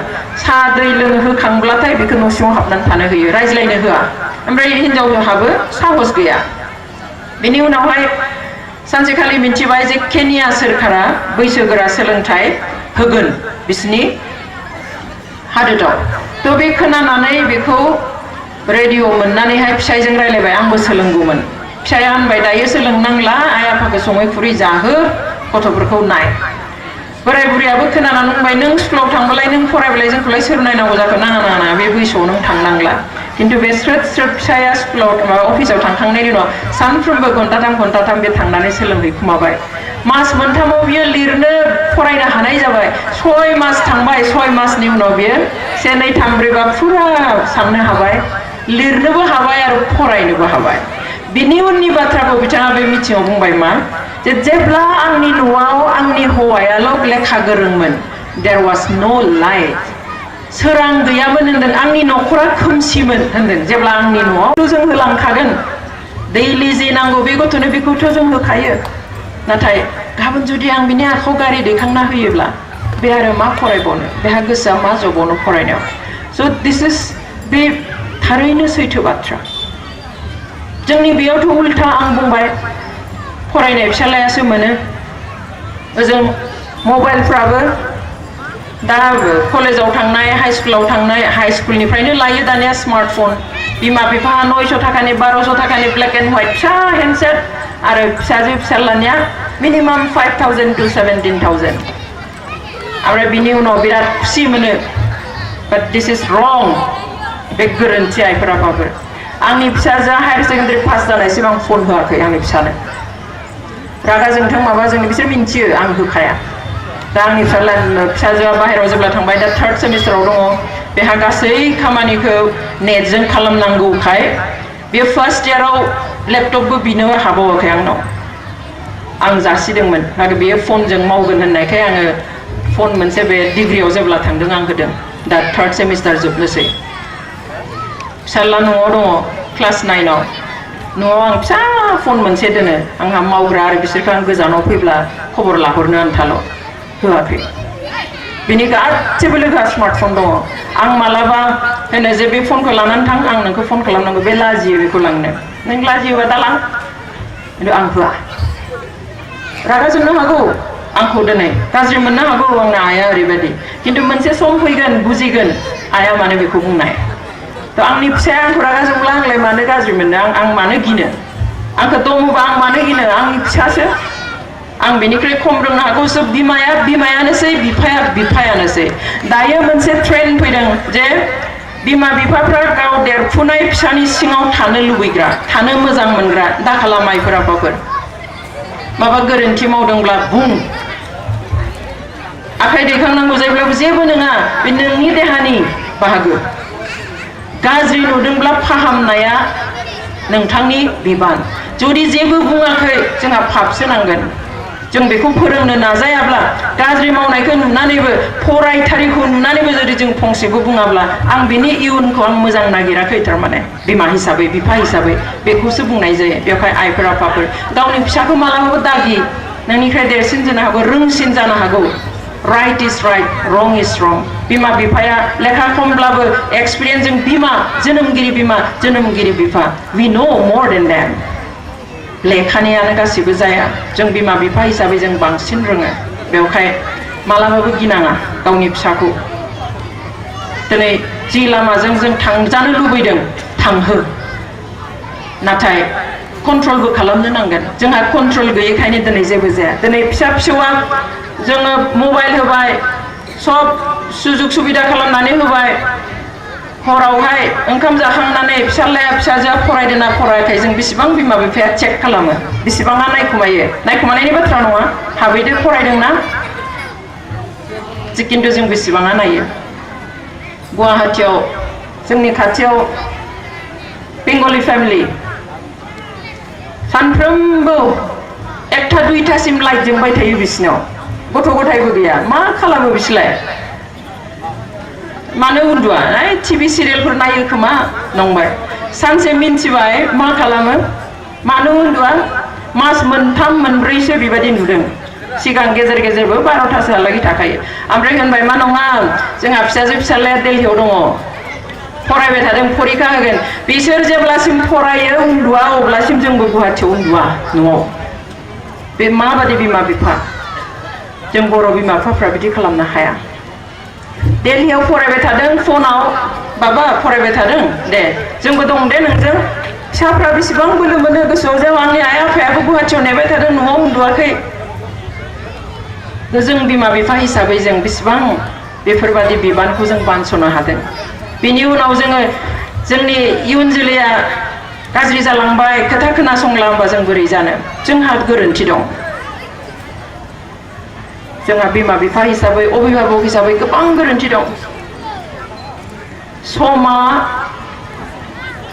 साहा दै लोंनो होखांब्लाथाय बेखौ न' सिङाव हाबनानै थानो होयो रायज्लायनो होआ ओमफ्राय हिनजावहाबो साहस गैया बेनि उनावहाय सानसेखालि मिन्थिबाय जे केनिया सोरखारा बैसोगोरा सोलोंथाइ होगोन बिसिनि हादोराव थ' बे खोनानानै बेखौ रेडिअ मोननानैहाय फिसायजों रायलायबाय आंबो सोलोंगौमोन फिसाया होनबाय दायो सोलोंनांला आइ आफाखौ सङै खुरै जाहो गथ'फोरखौ नाय बोराय बुरियाबो खोनानानै बुंबाय नों स्कुलाव थांबालाय नों फरायबालाय जोंखौलाय सोर नायनांगौ जाखो नाङा बे बैसोआव नों थांनांला खिन्थु बे स्रोद फिसाया स्कुलाव अफिसाव थांखांनायनि उनाव सानफ्रोमबो घन्टाथाम बे थांनानै सोलोंहैखुमाबाय मास मोनथामाव बियो लिरनो फरायनो हानाय जाबाय 6 मास थांबाय 6 मासनि उनाव बियो 1 2 3 4 बा फुरा साननो हाबाय लिरनोबो हाबाय आरो फरायनोबो हाबाय बिनि उननि बाथ्राखौ बिथाङा बे मिटिङाव बुंबाय मा जे जेब्ला आंनि न'आव आंनि हौवायाल' लेखा गोरोंमोन देयर वाज नो लाइट सोरां गैयामोन होनदों आंनि न'खरा खोमसिमोन होनदों जेब्ला आंनि न'आव जों होलांखागोन दैलि जे नांगौ बे गथ'नो बेखौथ' जों होखायो नाथाय गाबोन जुदि आं बिनि आखायाव गारि दैखांना होयोब्ला बे आरो मा फरायबावनो बेहा गोसोआ मा जबावनो फरायनायाव स' दिस इज बे थारैनो सैथो बाथ्रा जोंनि बेयावथ' उल्था आं बुंबाय फरायनाय फिसालायासो मोनो ओजों मबाइलफ्राबो दा कलेजाव थांनाय हाई स्कुलाव थांनाय हाई स्कुलनिफ्रायनो लायो दानिया स्मार्टफन बिमा बिफा 900 थाखानि 1200 थाखानि ब्लेक एन्ड व्हाइट फिसा हेन्डसेट आरो फिसाजो फिसालानिया मिनिमाम 5000 to 17000 आरो बिनि उनाव बिराद खुसि मोनो बाट दिस इज रं बे गोरोन्थि आइफोर आफाफोर आंनि फिसाजोआ हायार सेकेन्डारि पास जानायसिम आं फन होआखै आंनि फिसानो रागा जोंथों माबा जों बिसोर मिन्थियो आं होखाया दा आंनि फिसाजोआ बाहेरायाव जेब्ला थांबाय दा 3rd सेमिस्टाराव दङ बेहा गासै खामानिखौ नेटजों खालामनांगौखाय बे फार्स्ट इयाराव लेपटपबो बिनो हाबावाखै आंनाव आं जासिदोंमोन आरो बेयो फनजों मावगोन होननायखाय आङो फन मोनसे बे डिग्रियाव जेब्ला थांदों आं होदों दा 3rd सेमिस्टार जोबनोसै फिसाला न'आव दङ क्लास 9आव न'आव आं फिसा फन मोनसे दोनो आंहा मावग्रा आरो बिसोरखौ आं गोजानाव फैब्ला खबर लाहरनो आन्थाल' होआखै बिनि गासैबो लोगोआ स्मार्टफन दङ आं मालाबा होनो जे बे फनखौ लानानै थां आं नोंखौ फन खालामनांगौ बे लाजियो बेखौ लांनो नों लाजियोबा दा लां खिन्थु आं होआ रागा जोंनो हागौ आंखौ दिनै गाज्रि मोननो हागौ आंना आइया ओरैबायदि खिन्थु मोनसे सम फैगोन बुजिगोन आइया मानो बेखौ बुंनाय थ' आंनि फिसाया आंखौ रागा जोंब्ला आंलाय मानो गाज्रि मोननो आं मानो गिनो आंखौ दङबा आं मानो गिनो आंनि फिसासो आं बेनिख्रुइ खम रोंनो हागौ सोब बिमाया बिमायानोसै बिफाया बिफायानोसै दायो मोनसे ट्रेन्ड फैदों जे बिमा बिफाफ्रा गाव देरफुनाय फिसानि सिङाव थानो लुबैग्रा थानो मोजां मोनग्रा दा खालाम आइफोर आफाफोर माबा गोरोन्थि मावदोंब्ला बुं आखाइ दैखांनांगौ जायोब्लाबो जेबो नङा बे नोंनि देहानि बाहागो गाज्रि नुदोंब्ला फाहामनाया नोंथांनि बिबान जुदि जेबो बुङाखै जोंहा पापसो नांगोन जों बेखौ फोरोंनो नाजायाब्ला गाज्रि मावनायखौ नुनानैबो फरायथारिखौ नुनानैबो जुदि जों फंसेबो बुङाब्ला आं बिनि इयुनखौ आं मोजां नागिराखै थारमाने बिमा हिसाबै बिफा हिसाबै बेखौसो बुंनाय जायो बेवहाय आइफोर आफाफोर गावनि फिसाखौ मालाबाबो दागि नोंनिफ्राय देरसिन जानो हागौ रोंसिन जानो हागौ राइट इज राइट रं इज रं बिमा बिफाया लेखा खमब्लाबो एक्सपिरियेन्सजों बिमा जोनोमगिरि बिफा we know more than dam लेखानियानो गासिबो जाया जों बिमा बिफा हिसाबै जों बांसिन रोङो बेवहाय मालाबाबो गिनाङा गावनि फिसाखौ दिनै जि लामाजों जों थांजानो लुबैदों थांहो नाथाय कन्ट्रलबो खालामनो नांगोन जोंहा कन्ट्रल गैयैखायनो दिनै जेबो जाया दिनै फिसा फिसौआ जोङो मबाइल होबाय सब सुजुग सुबिदा खालामनानै होबाय हरावहाय ओंखाम जाखांनानै फिसालाया फिसाजोआ फरायदोंना फरायाखै जों बेसेबां बिमा बिफाया चेक खालामो बेसेबाङा नायखुमायो नायखुमानायनि बाथ्रा नङा हाबैदो फरायदोंना खिन्थु जों बेसेबाङा नायो गुवाहाटियाव जोंनि खाथियाव बेंगलि फेमिलि सानफ्रोमबो 1टा 2टासिम लाइट जोंबाय थायो बिसिनाव गथ' गथायबो गैया मा खालामो बिसोरलाय मानो उन्दुआ टिभि सिरियेलफोर नायो खोमा नंबाय सानसे मिन्थिबाय मा खालामो मानो उन्दुआ मास मोनथाम मोनब्रैसो बेबायदि नुदों सिगां गेजेर गेजेरबो 12टासोहालागै थाखायो ओमफ्राय होनबाय मा नङा जोंहा फिसाजो फिसालाया दिल्लीयाव दङ फरायबाय थादों फरिखा होगोन बिसोर जेब्लासिम फरायो उन्दुआ अब्लासिम जोंबो गुवाहाटियाव उन्दुआ न'आव बे माबादि बिमा बिफा जों बर' बिमा बिफाफ्रा बिदि खालामनो हाया दिल्लीयाव फरायबाय थादों फनाव बाबा फरायबाय थादों दे जोंबो दं दे नोंजों फिसाफ्रा बेसेबां बोलो मोनो गोसोआव जों आंनि आइ आफायाबो गुवाहाटियाव नेबाय थादों न'आव उन्दुआखै जों बिमा बिफा हिसाबै जों बेसेबां बेफोरबादि बिबानखौ जों बानस'नो हादों बेनि उनाव जोङो जोंनि इयुन जोलैया गाज्रि जालांबाय खोथा खोनासंला होमबा जों बोरै जानो जोंहा गोरोन्थि दं जोंहा बिमा बिफा हिसाबै अभिभाबक हिसाबै गोबां गोरोन्थि दं समा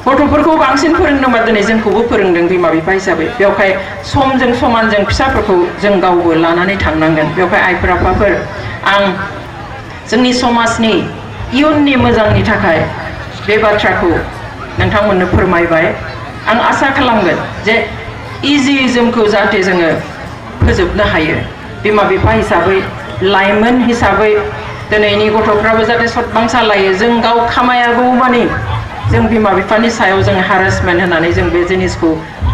गथ'फोरखौ बांसिन फोरोंदोंबा दिनै जोंखौबो फोरोंदों बिमा बिफा हिसाबै बेवहाय समजों समान जों फिसाफोरखौ जों गावबो लानानै थांनांगोन बेवहाय आइफोर आफाफोर आं जोंनि समाजनि इयुननि मोजांनि थाखाय बे बाथ्राखौ नोंथांमोननो फोरमायबाय आं आसा खालामगोन जे इजिइजमखौ जाहाथे जोङो फोजोबनो हायो बिमा बिफा हिसाबै लाइमोन हिसाबै दिनैनि गथ'फ्राबो जाहाथे सतबांसा लायो जों गाव खामायागौ मानि जों बिमा बिफानि सायाव जों हारेसमेन्ट होनानै जों बे जिनिसखौ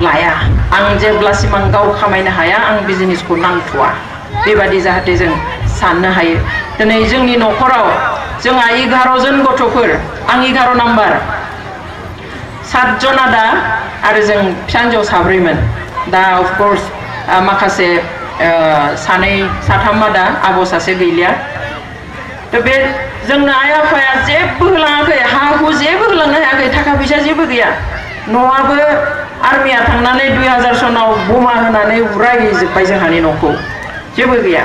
लाया आं जेब्लासिम आं गाव खामायनो हाया आं बे जिनिसखौ नांथ'वा बेबादि जाहाथे जों साननो हायो दिनै जोंनि न'खराव जोंहा 11 जन गथ'फोर आं 11 नाम्बार 7 जना दा आरो जों फिसा हिन्जाव 4मोन दा अफकर्स माखासे सानै साथामा दा आब' सासे गैलिया तो बे जोंनो आइ आफाया जेबो होलाङाखै हा हु जेबो होलांनो हायाखै थाखा फैसा जेबो गैया न'आबो आर्मिया थांनानै 2000 सनाव बमा होनानै उरायजोब्बाय जोंहानि न'खौ जेबो गैया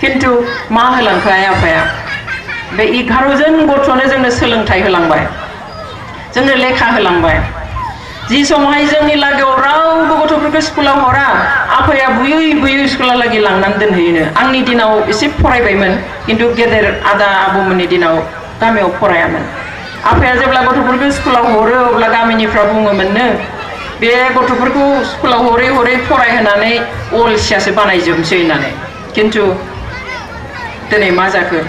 किन्तु मा होलांखो आइ आफाया बे 11 जन गथ'नो जोंनो सोलोंथाइ होलांबाय जोंनो लेखा होलांबाय जि समावहाय जोंनि लागोआव रावबो गथ'फोरखौ स्कुलाव हरा आफाया बुयै बुयै स्कुलालागि लांनानै दोनहैयोनो आंनि दिनाव एसे फरायबायमोन किन्तु गेदेर आदा आबौमोननि दिनाव गामियाव फरायामोन आफाया जेब्ला गथ'फोरखौ स्कुलाव हरो अब्ला गामिनिफ्रा बुङोमोननो बे गथ'फोरखौ स्कुलाव हरै हरै फरायहोनानै अलसियासो बानायजोबनोसै होननानै किन्तु दिनै मा जाखो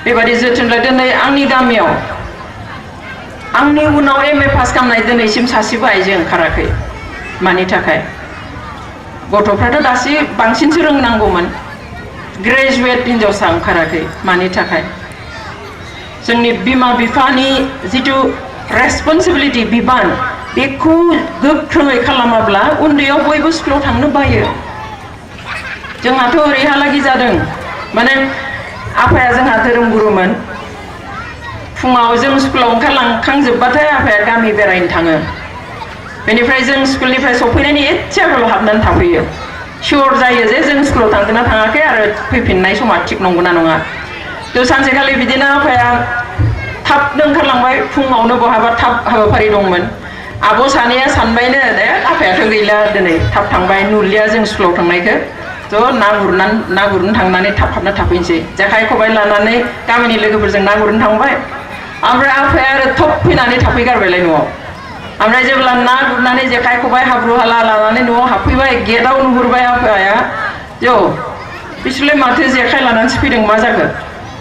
बेबादि जोथोन लादों दिनै आंनि गामियाव आंनि उनाव MA पास खालामनाय दिनैसिम सासेबो आइजो ओंखाराखै मानि थाखाय गथ'फ्राथ' दासि बांसिनसो रोंनांगौमोन ग्रेजुवेट हिन्जावसा ओंखाराखै मानि थाखाय जोंनि बिमा बिफानि जिथु रेसपन्सिबिलिटि बिबान बेखौ गोख्रोङै खालामाब्ला उन्दैयाव बयबो स्कुलाव थांनो बायो जोंहाथ' ओरैहालागि जादों माने आफाया जोंहा धोरोम गुरुमोन फुङाव जों स्कुलाव ओंखारलांखांजोबबाथाय आफाया गामि बेरायनो थाङो बेनिफ्राय जों स्कुलनिफ्राय सफैनायनि एसे आगोलाव हाबनानै थाफैयो सियर जायो जे जों स्कुलाव थांदोंना थाङाखै आरो फैफिननाय समा थिग नंगौना नङा तो सानसेखालि बिदिनो आफाया थाबनो ओंखारलांबाय फुङावनो बहाबा थाब हाबाफारि दंमोन आब' सानैया सानबायनो दे आफायाथ' गैला दिनै थाब थांबाय नुलिया जों स्कुलाव थांनायखौ थ' ना गुरनो थांनानै थाब हाबना थाफैनोसै जेखाइ खबाइ लानानै गामिनि लोगोफोरजों ना गुरनो थांबाय ओमफ्राय आफाया आरो थब फैनानै थाफैगारबायलाय न'आव ओमफ्राय जेब्ला ना गुरनानै जेखाइ खबाइ हाब्रु हाला लानानै न'आव हाबफैबाय गेटआव नुहुरबाय आफाया जौ बिसोरलाय माथो जेखाइ लानानैसो फैदों मा जाखो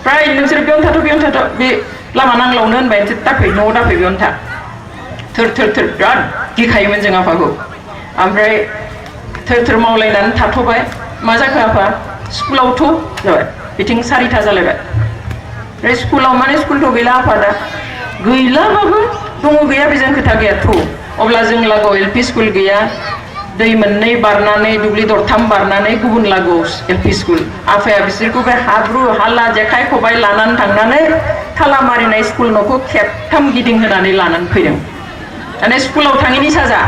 फ्राय नोंसोर बेयावनो थाथ' बे लामा नांलावनो होनबाय नोंसोर दाफै न'आव दाफै बेयावनो था थोर बिराद गिखायोमोन जों आफाखौ ओमफ्राय थोर मावलायनानै थाथ'बाय मा जाखो आफा स्कुलावथ' जाबाय बिथिं 4टा जालायबाय ओमफ्राय स्कुलाव माने स्कुलथ' गैला आफा दा गैलाबाबो दङ गैया बेजों खोथा गैया थ' अब्ला जों लागोआव LP स्कुल गैया दै मोननै बारनानै दुब्लि दरथाम बारनानै गुबुन लागोआव LP स्कुल आफाया बिसोरखौ बे हाब्रु हाला जेखाइ खबाइ लानानै थांनानै थाला मारिनाय स्कुल न'खौ खेबथाम गिदिंहोनानै लानानै फैदों माने स्कुलाव थाङिनि साजा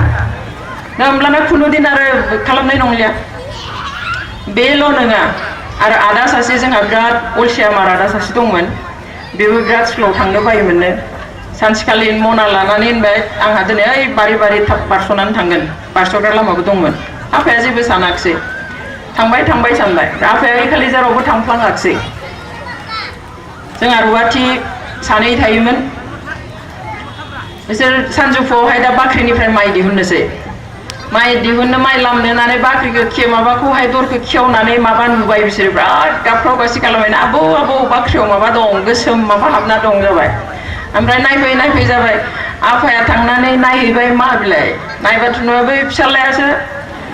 दा होमब्लाना खुनुदिन आरो खालामनाय नंलिया बेल' नङा आरो आदा सासे जोंहा बिराद अलसिया मार आदा सासे दंमोन बेबो बिराद स्कुलाव थांनो बायोमोननो सानसेखालि मना लानानै होनबाय आंहा दिनै ओइ बारि थाब बारस'नानै थांगोन बारस'ग्रा लामाबो दंमोन आफाया जेबो सानाखिसै थांबाय सानबाय आफाया ओइखालि जेरावबो थांफ्लाङाखिसै जोंहा रुवाथि सानै थायोमोन बिसोर सानजौफुआवहाय दा बाख्रिनिफ्राय माइ दिहुननोसै माइ लामनो होननानै बाख्रिखौ माबाखौहाय दरखौ खेवनानै माबा नुबाय बिसोर बिराद गाबफ्राव गासि खालामबाय आबौ बाख्रियाव माबा दं गोसोम माबा हाबना दं जाबाय ओमफ्राय नायफै जाबाय आफाया थांनानै नायहैबाय मा बिलाय नायबाथ' नुबाय बै फिसालायासो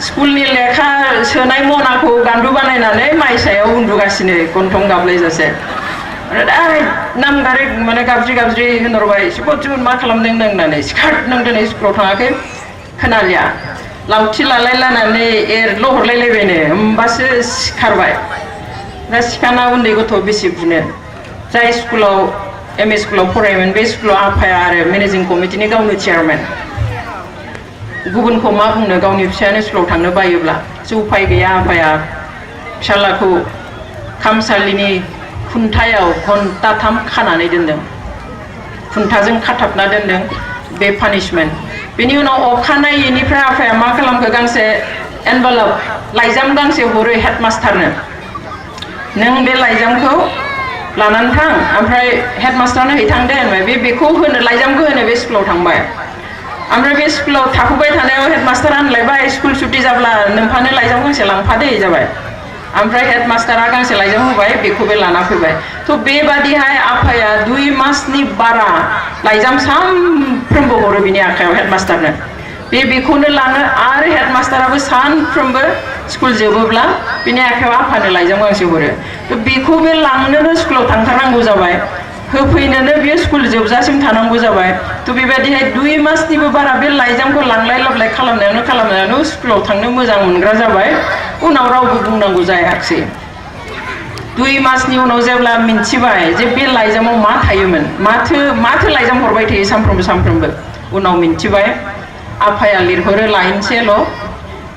स्कुलनि लेखा सोनाय मनाखौ गान्दु बानायनानै माइ सायाव उन्दुगासिनो गन्थं गाबलायजासे नामगारै माने गाबज्रि होनहरबाय सिपथि मा खालामदों नों होननानै सिखार नों दिनै स्कुलाव थाङाखै खोनालिया लावथि लालायलायनानै एरल' हरलायलायबायनो होमबासो सिखारबाय दा सिखाना उन्दै गथ' बेसे बुनो जाय स्कुलाव MA स्कुलाव फरायोमोन बे स्कुलाव आफाया आरो मेनेजिं कमिटिनि गावनो चेयारमेन गुबुनखौ मा बुंनो गावनि फिसायानो स्कुलाव थांनो बायोब्ला उफाय गैया आफाया फिसालाखौ खामसालिनि खुन्थायाव घन्टाथाम खानानै दोनदों खुन्थाजों खाथाबना दोनदों बे पानिशमेन्ट बेनि उनाव अखानायैनिफ्राय आफाया मा खालामखो गांसे एनभेलप लाइजाम गांसे हरो हेडमास्टारनो नों बे लाइजामखौ लानानै थां ओमफ्राय हेडमास्टारनो हैथांदे होनबाय बेखौ होनो लाइजामखौ होनो बे स्कुलाव थांबाय ओमफ्राय बे स्कुलाव थाफुबाय थानायाव हेडमास्टारा होनलायबाय स्कुल सुटि जाब्ला नोंफानो लाइजाम गांसे लांफादे जाबाय ओमफ्राय हेडमास्टारा गांसे लाइजाम होबाय बेखौ बे लाना फैबाय थ' बेबादिहाय आफाया 2 मासनि बारा लाइजाम सानफ्रोमबो हरो बिनि आखायाव हेडमास्टारनो बेखौनो लाङो आरो हेडमास्टार हेडमास्टाराबो सानफ्रोमबो स्कुल जोबोब्ला बिनि आखायाव आफानो लाइजाम गांसे हरो थ' बेखौ बे लांनोनो स्कुलाव थांथारनांगौ जाबाय होफैनोनो बियो स्कुल जोबजासिम थानांगौ जाबाय थ' बेबायदिहाय 2 मासनिबो बारा बे लाइजामखौ लांलाय लाबलाय खालामनायावनो स्कुलाव थांनो मोजां मोनग्रा जाबाय उनाव रावबो बुंनांगौ जायाखिसै 2 मासनि उनाव जेब्ला मिन्थिबाय जे बे लाइजामाव मा थायोमोन माथो लाइजाम हरबाय थायो सानफ्रोमबो उनाव मिन्थिबाय आफाया लिरहरो लाइनसेल'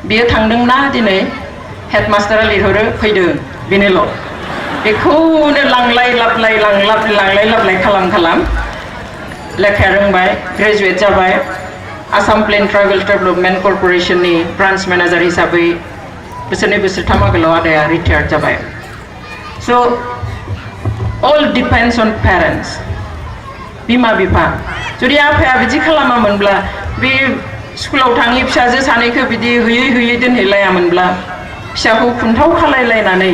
बियो थांदोंना दिनै हेडमास्टारा लिरहरो फैदों बेनोल' बेखौनो लांलाय लाबलाय खालाम लेखाया रोंबाय ग्रेजुवेट जाबाय आसाम प्लेन ट्राइबेल डेभेलपमेन्ट कर्प'रेशननि ब्रान्च मेनेजार हिसाबै बोसोरथाम आगोलाव आदाया रिटायार्ड जाबाय स' अल डिपेन्ड्स अन पेरेन्ट्स बिमा बिफा जुदि आफाया बिदि खालामामोनब्ला बे स्कुलाव थाङि फिसाजो सानैखौ बिदि होयै दोनहैलायामोनब्ला फिसाखौ खुन्थाव खालायलायनानै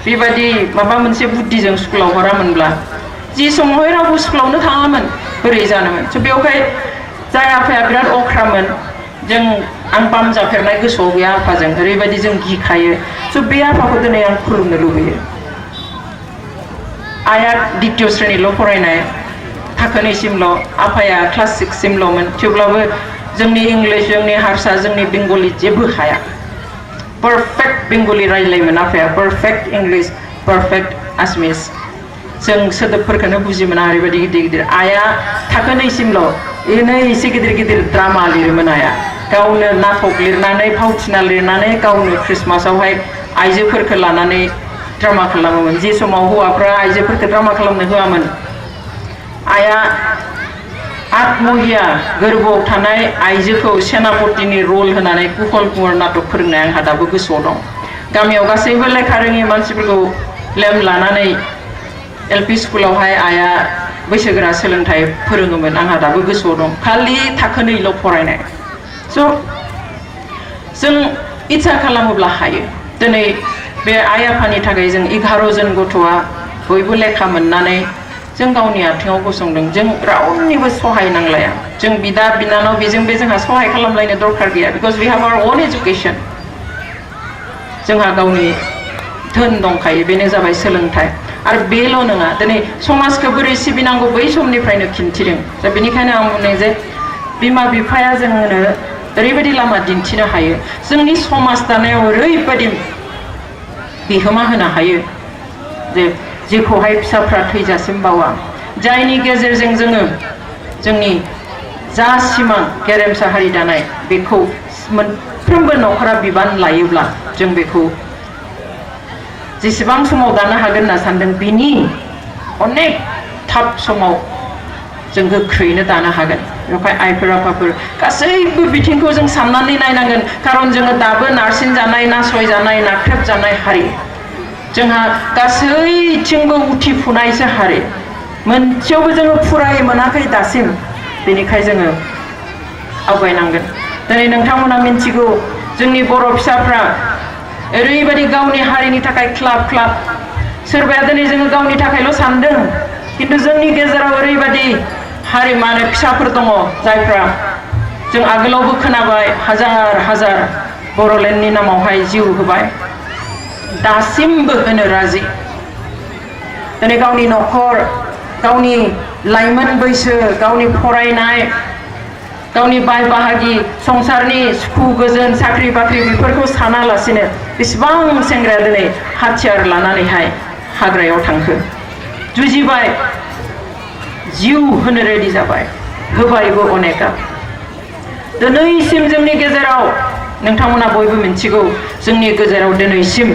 बेबायदि माबा मोनसे बुद्धिजों स्कुलाव हरामोनब्ला जि समावहाय रावबो स्कुलावनो थाङामोन बोरै जानोमोन स' बेवहाय जाय आफाया बिराद अख्रामोन आं बामजाफेरनाय गोसोआव गैया आफाजों ओरैबायदि जों गिखायो स' बे आफाखौ दिनै आं खुलुमनो लुबैयो आइया द्वितीय श्रेणील' फरायनाय थाखोनैसिमल' आफाया क्लास 6 सिमल'मोन थेवब्लाबो जोंनि इंलिश जोंनि हारसा जोंनि बेंगलि जेबो हाया पारफेक्ट बेंगलि रायज्लायोमोन आफाया पारफेक्ट इंलिश पारफेक्ट आसामिस जों सोदोबफोरखौनो बुजि मोना ओरैबायदि गिदिर आइया थाखोनैसिमल' एसे गिदिर ड्रामा लिरोमोन आइया गावनो नाटक लिरनानै फावथिना लिरनानै गावनो ख्रिस्टमासावहाय आइजोफोरखौ लानानै ड्रामा खालामोमोन जे समाव हौवाफ्रा आइजोफोरखौ ड्रामा खालामनो होआमोन आइया आत्महिया गोरबोआव थानाय आइजोखौ सेनापतिनि रल होनानै कुहल कुंवर नाटक फोरोंनाय आंहा दाबो गोसोआव दं गामियाव गासैबो लेखा रोङि मानसिफोरखौ लेम लानानै एलपि स्कुलावहाय आइया बैसोगोरा सोलोंथाइ फोरोङोमोन आंहा दाबो गोसोआव दं खालि थाखोनैल' फरायनाय स' जों इच्छा खालामोब्ला हायो दिनै बे आइ आफानि थाखाय जों 11 जन गथ'आ बयबो लेखा मोननानै जों गावनि आथिङाव गसंदों जों रावनिबो सहाय नांलाया जों बिदा बिनानाव बेजों जोंहा सहाय खालामलायनो दरकार गैया बिकज वी हैव आवर ओन एजुकेशन जोंहा गावनि धोन दंखायो बेनो जाबाय सोलोंथाइ आरो बेल' नङा दिनै समाजखौ बोरै सिबिनांगौ बै समनिफ्रायनो खिन्थिदों दा बेनिखायनो आं बुंदों जे बिमा बिफाया जोंनो ओरैबायदि लामा दिन्थिनो हायो जोंनि समाज दानायाव ओरैबायदि बिहोमा होनो हायो जे जेखौहाय फिसाफ्रा थैजासिम बावा जायनि गेजेरजों जोङो जोंनि जा सिमां गेरेमसा हारि दानाय बेखौ मोनफ्रोमबो न'खरा बिबान लायोब्ला जों बेखौ जेसेबां समाव दानो हागोन होनना सानदों बिनि अनेक थाब समाव जों गोख्रैनो दानो हागोन बेवहाय आइफोर आफाफोर गासैबो बिथिंखौ जों साननानै नायनांगोन खारन जोङो दाबो नारसिनजानाय नासयजानाय नाख्रेबजानाय हारि जोंहा गासैथिंबो उथिफुनायसो हारि मोनसेयावबो जोङो फुरायै मोनाखै दासिम बेनिखाय जोङो आवगायनांगोन दिनै नोंथांमोना मिन्थिगौ जोंनि बर' फिसाफ्रा ओरैबायदि गावनि हारिनि थाखाय ख्लाब सोरबाया दिनै जोङो गावनि थाखायल' सानदों खिन्थु जोंनि गेजेराव ओरैबायदि हारिमानो फिसाफोर दङ जायफ्रा जों आगोलावबो खोनाबाय हाजार बर'लेण्डनि नामावहाय जिउ होबाय दासिमबो होनो राजि दिनै गावनि न'खर गावनि लाइमोन बैसो गावनि फरायनाय गावनि बाय बाहागि संसारनि सुखु गोजोन साख्रि बाख्रि बेफोरखौ सानालासिनो बेसेबां सेंग्राया दिनै हाथियार लानानैहाय हाग्रायाव थांखो जुजिबाय जिउ होनो रेडि जाबाय होबायबो अनेका दिनैसिम जोंनि गेजेराव नोंथांमोना बयबो मिन्थिगौ जोंनि गेजेराव दिनैसिम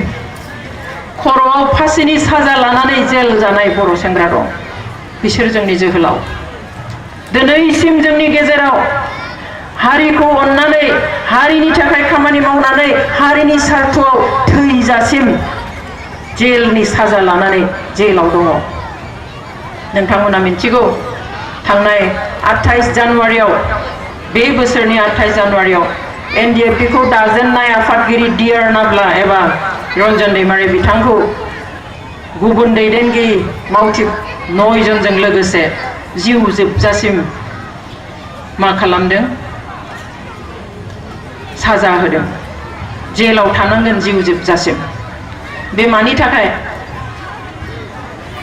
खर'आव फासिनि साजा लानानै जेल जानाय बर' सेंग्रा दं बिसोर जोंनि जोहोलाव दिनैसिम जोंनि गेजेराव हारिखौ अननानै हारिनि थाखाय खामानि मावनानै हारिनि सार्थआव थैजासिम जेलनि साजा लानानै जेलाव दङ नोंथांमोना मिन्थिगौ थांनाय 28 जानुवारियाव बे बोसोरनि 28 जानुवारियाव एनडिएफबि खौ दाजेननाय आफादगिरि डिआर नाब्ला एबा रन्जन दैमारी बिथांखौ गुबुन दैदेनगिरि मावथि 9 जनजों लोगोसे जिउ जोबजासिम मा खालामदों साजा होदों जेलाव थानांगोन जिउ जोबजासिम बे मानि थाखाय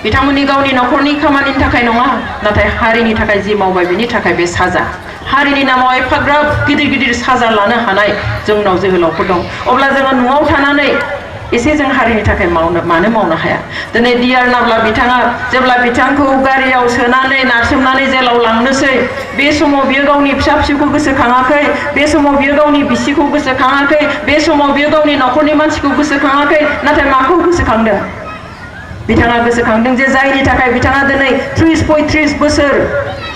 बिथांमोननि गावनि नखरनि खामानिनि थाखाय नङा नाथाय हारिनि थाखाय जि मावबाय बेनि थाखाय बे साजा हारिनि नामाव एफाग्राब गिदिर गिदिर साजा लानो हानाय जोंनाव जोहोलावफोर दं अब्ला जोङो न'आव थानानै एसे जों हारिनि थाखाय मानो मावनो हाया दिनै डिआर नाब्ला बिथाङा जेब्ला बिथांखौ गारियाव सोनानै नारसोमनानै जेलाव लांनोसै बे समाव बियो गावनि फिसा फिसौखौ गोसोखाङाखै बे समाव बियो गावनि बिसिखौ गोसोखाङाखै बे समाव बियो गावनि नखरनि मानसिखौ गोसोखाङाखै नाथाय माखौ गोसोखांदों बिथाङा गोसोखांदों जे जायनि थाखाय बिथाङा दिनै 30-35 बोसोर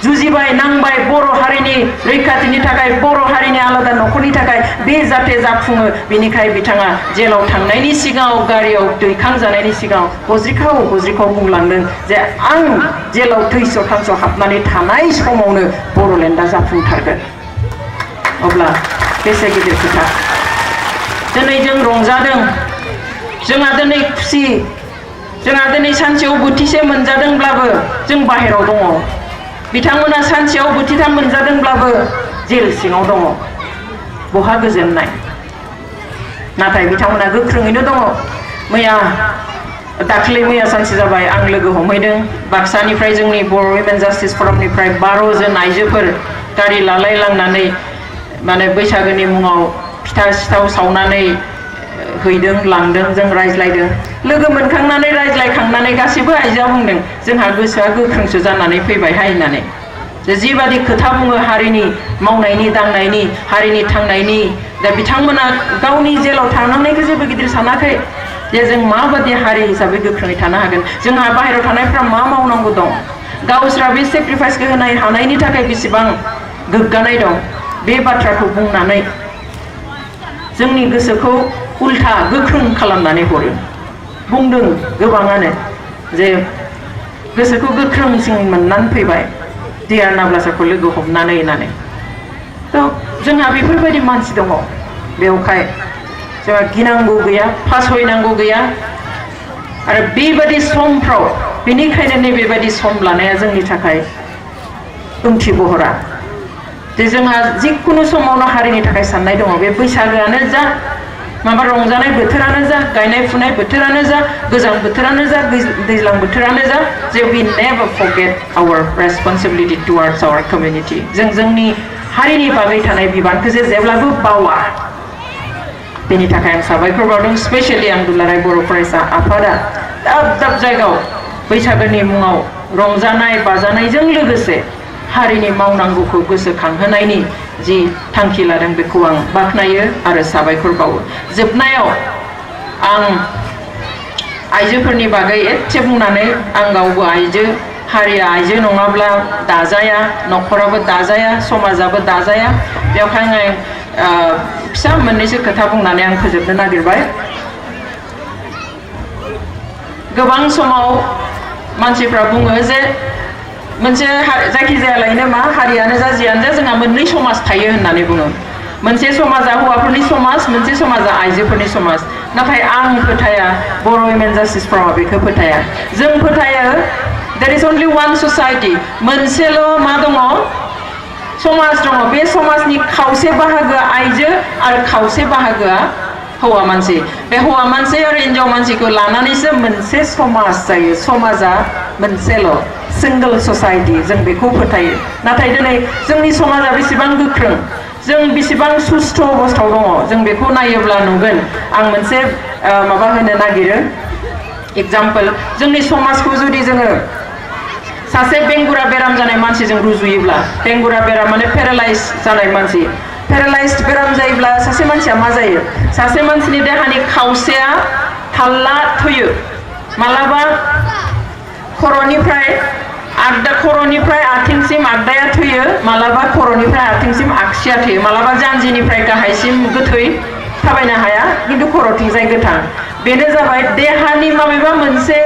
जुजिबाय नांबाय बर' हारिनि रैखाथिनि थाखाय बर' हारिनि आलादा नखरनि थाखाय बे जाहाथे जाफुङो बेनिखाय बिथाङा जेलाव थांनायनि सिगाङाव गारियाव दैखांजानायनि सिगाङाव हज्रिखाव बुंलांदों जे आं जेलाव थैस' थांस' हाबनानै थानाय समावनो बर'लेण्डआ जाफुंथारगोन अब्ला बेसे गिदिर खोथा दिनै जों रंजादों जोंहा दिनै खुसि जोंहा दिनै सानसेयाव बोथिसे मोनजादोंब्लाबो जों बाहेराव दङ बिथांमोना सानसेयाव बोथिथाम मोनजादोंब्लाबो जेल सिङाव दङ बहा गोजोननाय नाथाय बिथांमोना गोख्रोङैनो दङ मैया सानसे जाबाय आं लोगो हमहैदों बाक्सानिफ्राय जोंनि बर' विमेन जास्टिस फरामनिफ्राय 12 जन आइजोफोर गारि लालायलांनानै माने बैसागोनि मुङाव फिथा सिथाव सावनानै हैदों लांदों जों रायज्लायदों लोगो मोनखांनानै रायज्लायखांनानै गासैबो आइजोआ बुंदों जोंहा गोसोआ गोख्रोंसो जानानै फैबायहाय होननानै जिबादि खोथा बुङो हारिनि मावनायनि दांनायनि हारिनि थांनायनि दा बिथांमोना गावनि जेलाव थानांनायखौ जेबो गिदिर सानाखै जे जों माबादि हारि हिसाबै गोख्रोङै थानो हागोन जोंहा बाहेरायाव थानायफ्रा मा मावनांगौ दं गावस्रा बे सेक्रिफाइसखौ होनो हानायनि थाखाय बेसेबां गोग्गानाय दं बे बाथ्राखौ बुंनानै जोंनि गोसोखौ उल्था गोख्रों खालामनानै हरो बुंदों गोबाङानो जे गोसोखौ गोख्रोंसिन मोननानै फैबाय डिआर नाब्लासारखौ लोगो हमनानै होननानै जोंहा बेफोरबायदि मानसि दङ बेवहाय जोंहा गिनांगौ गैया फासयनांगौ गैया आरो बेबायदि समफ्राव बेनिखायनो नैबेबायदि सम लानाया जोंनि थाखाय ओंथि बहरा जे जोंहा जिखुनु समावनो हारिनि थाखाय साननाय दङ बे बैसागोआनो जा माबा रंजानाय बोथोरानो जा गायनाय फुनाय बोथोरानो जा गोजां बोथोरानो जा दैज्लां बोथोरानो जा जे we never forget our responsibility towards our community जों जोंनि हारिनि बागै थानाय बिबानखौ जे जेब्लाबो बावा बेनि थाखाय आं साबायखर बावदों स्पेशली आं दुलाराय बर' फरायसा आफादा दाब दाब जायगायाव बैसागोनि मुङाव रंजानाय बाजानायजों लोगोसे हारिनि मावनांगौखौ गोसोखांहोनायनि जि थांखि लादों बेखौ आं बाख्नायो आरो साबायखर बावो जोबनायाव आं आइजोफोरनि बागै एसे बुंनानै आं गावबो आइजो हारिया आइजो नङाब्ला दाजाया नखराबो दाजाया समाजाबो दाजाया बेवहाय आं फिसा मोननैसो खोथा बुंनानै आं फोजोबनो नागिरबाय गोबां समाव मानसिफ्रा बुङो जे मोनसे जायखिजाया लायनो मा हारियानो जा जियानो जा जोंहा मोननै समाज थायो होननानै बुङो मोनसे समाजा हौवाफोरनि समाज मोनसे समाजा आइजोफोरनि समाज नाथाय आं फोथाया बर' विमेन जास्टिस फरामा बेखौ फोथाया जों फोथायो there is only one society मोनसेल' मा दङ समाज दङ बे समाजनि खावसे बाहागोआ आइजो आरो खावसे बाहागोआ हौवा मानसि बे हौवा मानसि आरो हिनजाव मानसिखौ लानानैसो मोनसे समाज जायो समाजा मोनसेल' सिंगल ससाइटि जों बेखौ फोथायो नाथाय दिनै जोंनि समाजा बेसेबां गोख्रों जों बेसेबां सुस्थ' अबस्थायाव दङ जों बेखौ नायोब्ला नुगोन आं मोनसे माबा होनो नागिरो एग्जाम्पल जोंनि समाजखौ जुदि जोङो सासे बेंगुरा बेराम जानाय मानसिजों रुजुयोब्ला बेंगुरा बेराम माने पेरालाइज जानाय मानसि पेरालाइज्ड बेराम जायोब्ला सासे मानसिया मा जायो सासे मानसिनि देहानि खावसेया थाल्ला थैयो मालाबा खर'निफ्राय आथिंसिम आगदाया थैयो मालाबा खर'निफ्राय आथिंसिम आगसिया थैयो मालाबा जानजिनिफ्राय गाहायसिम गोथै थाबायनो हाया खिन्थु खर'थिंजाय गोथां बेनो जाबाय देहानि माबेबा मोनसे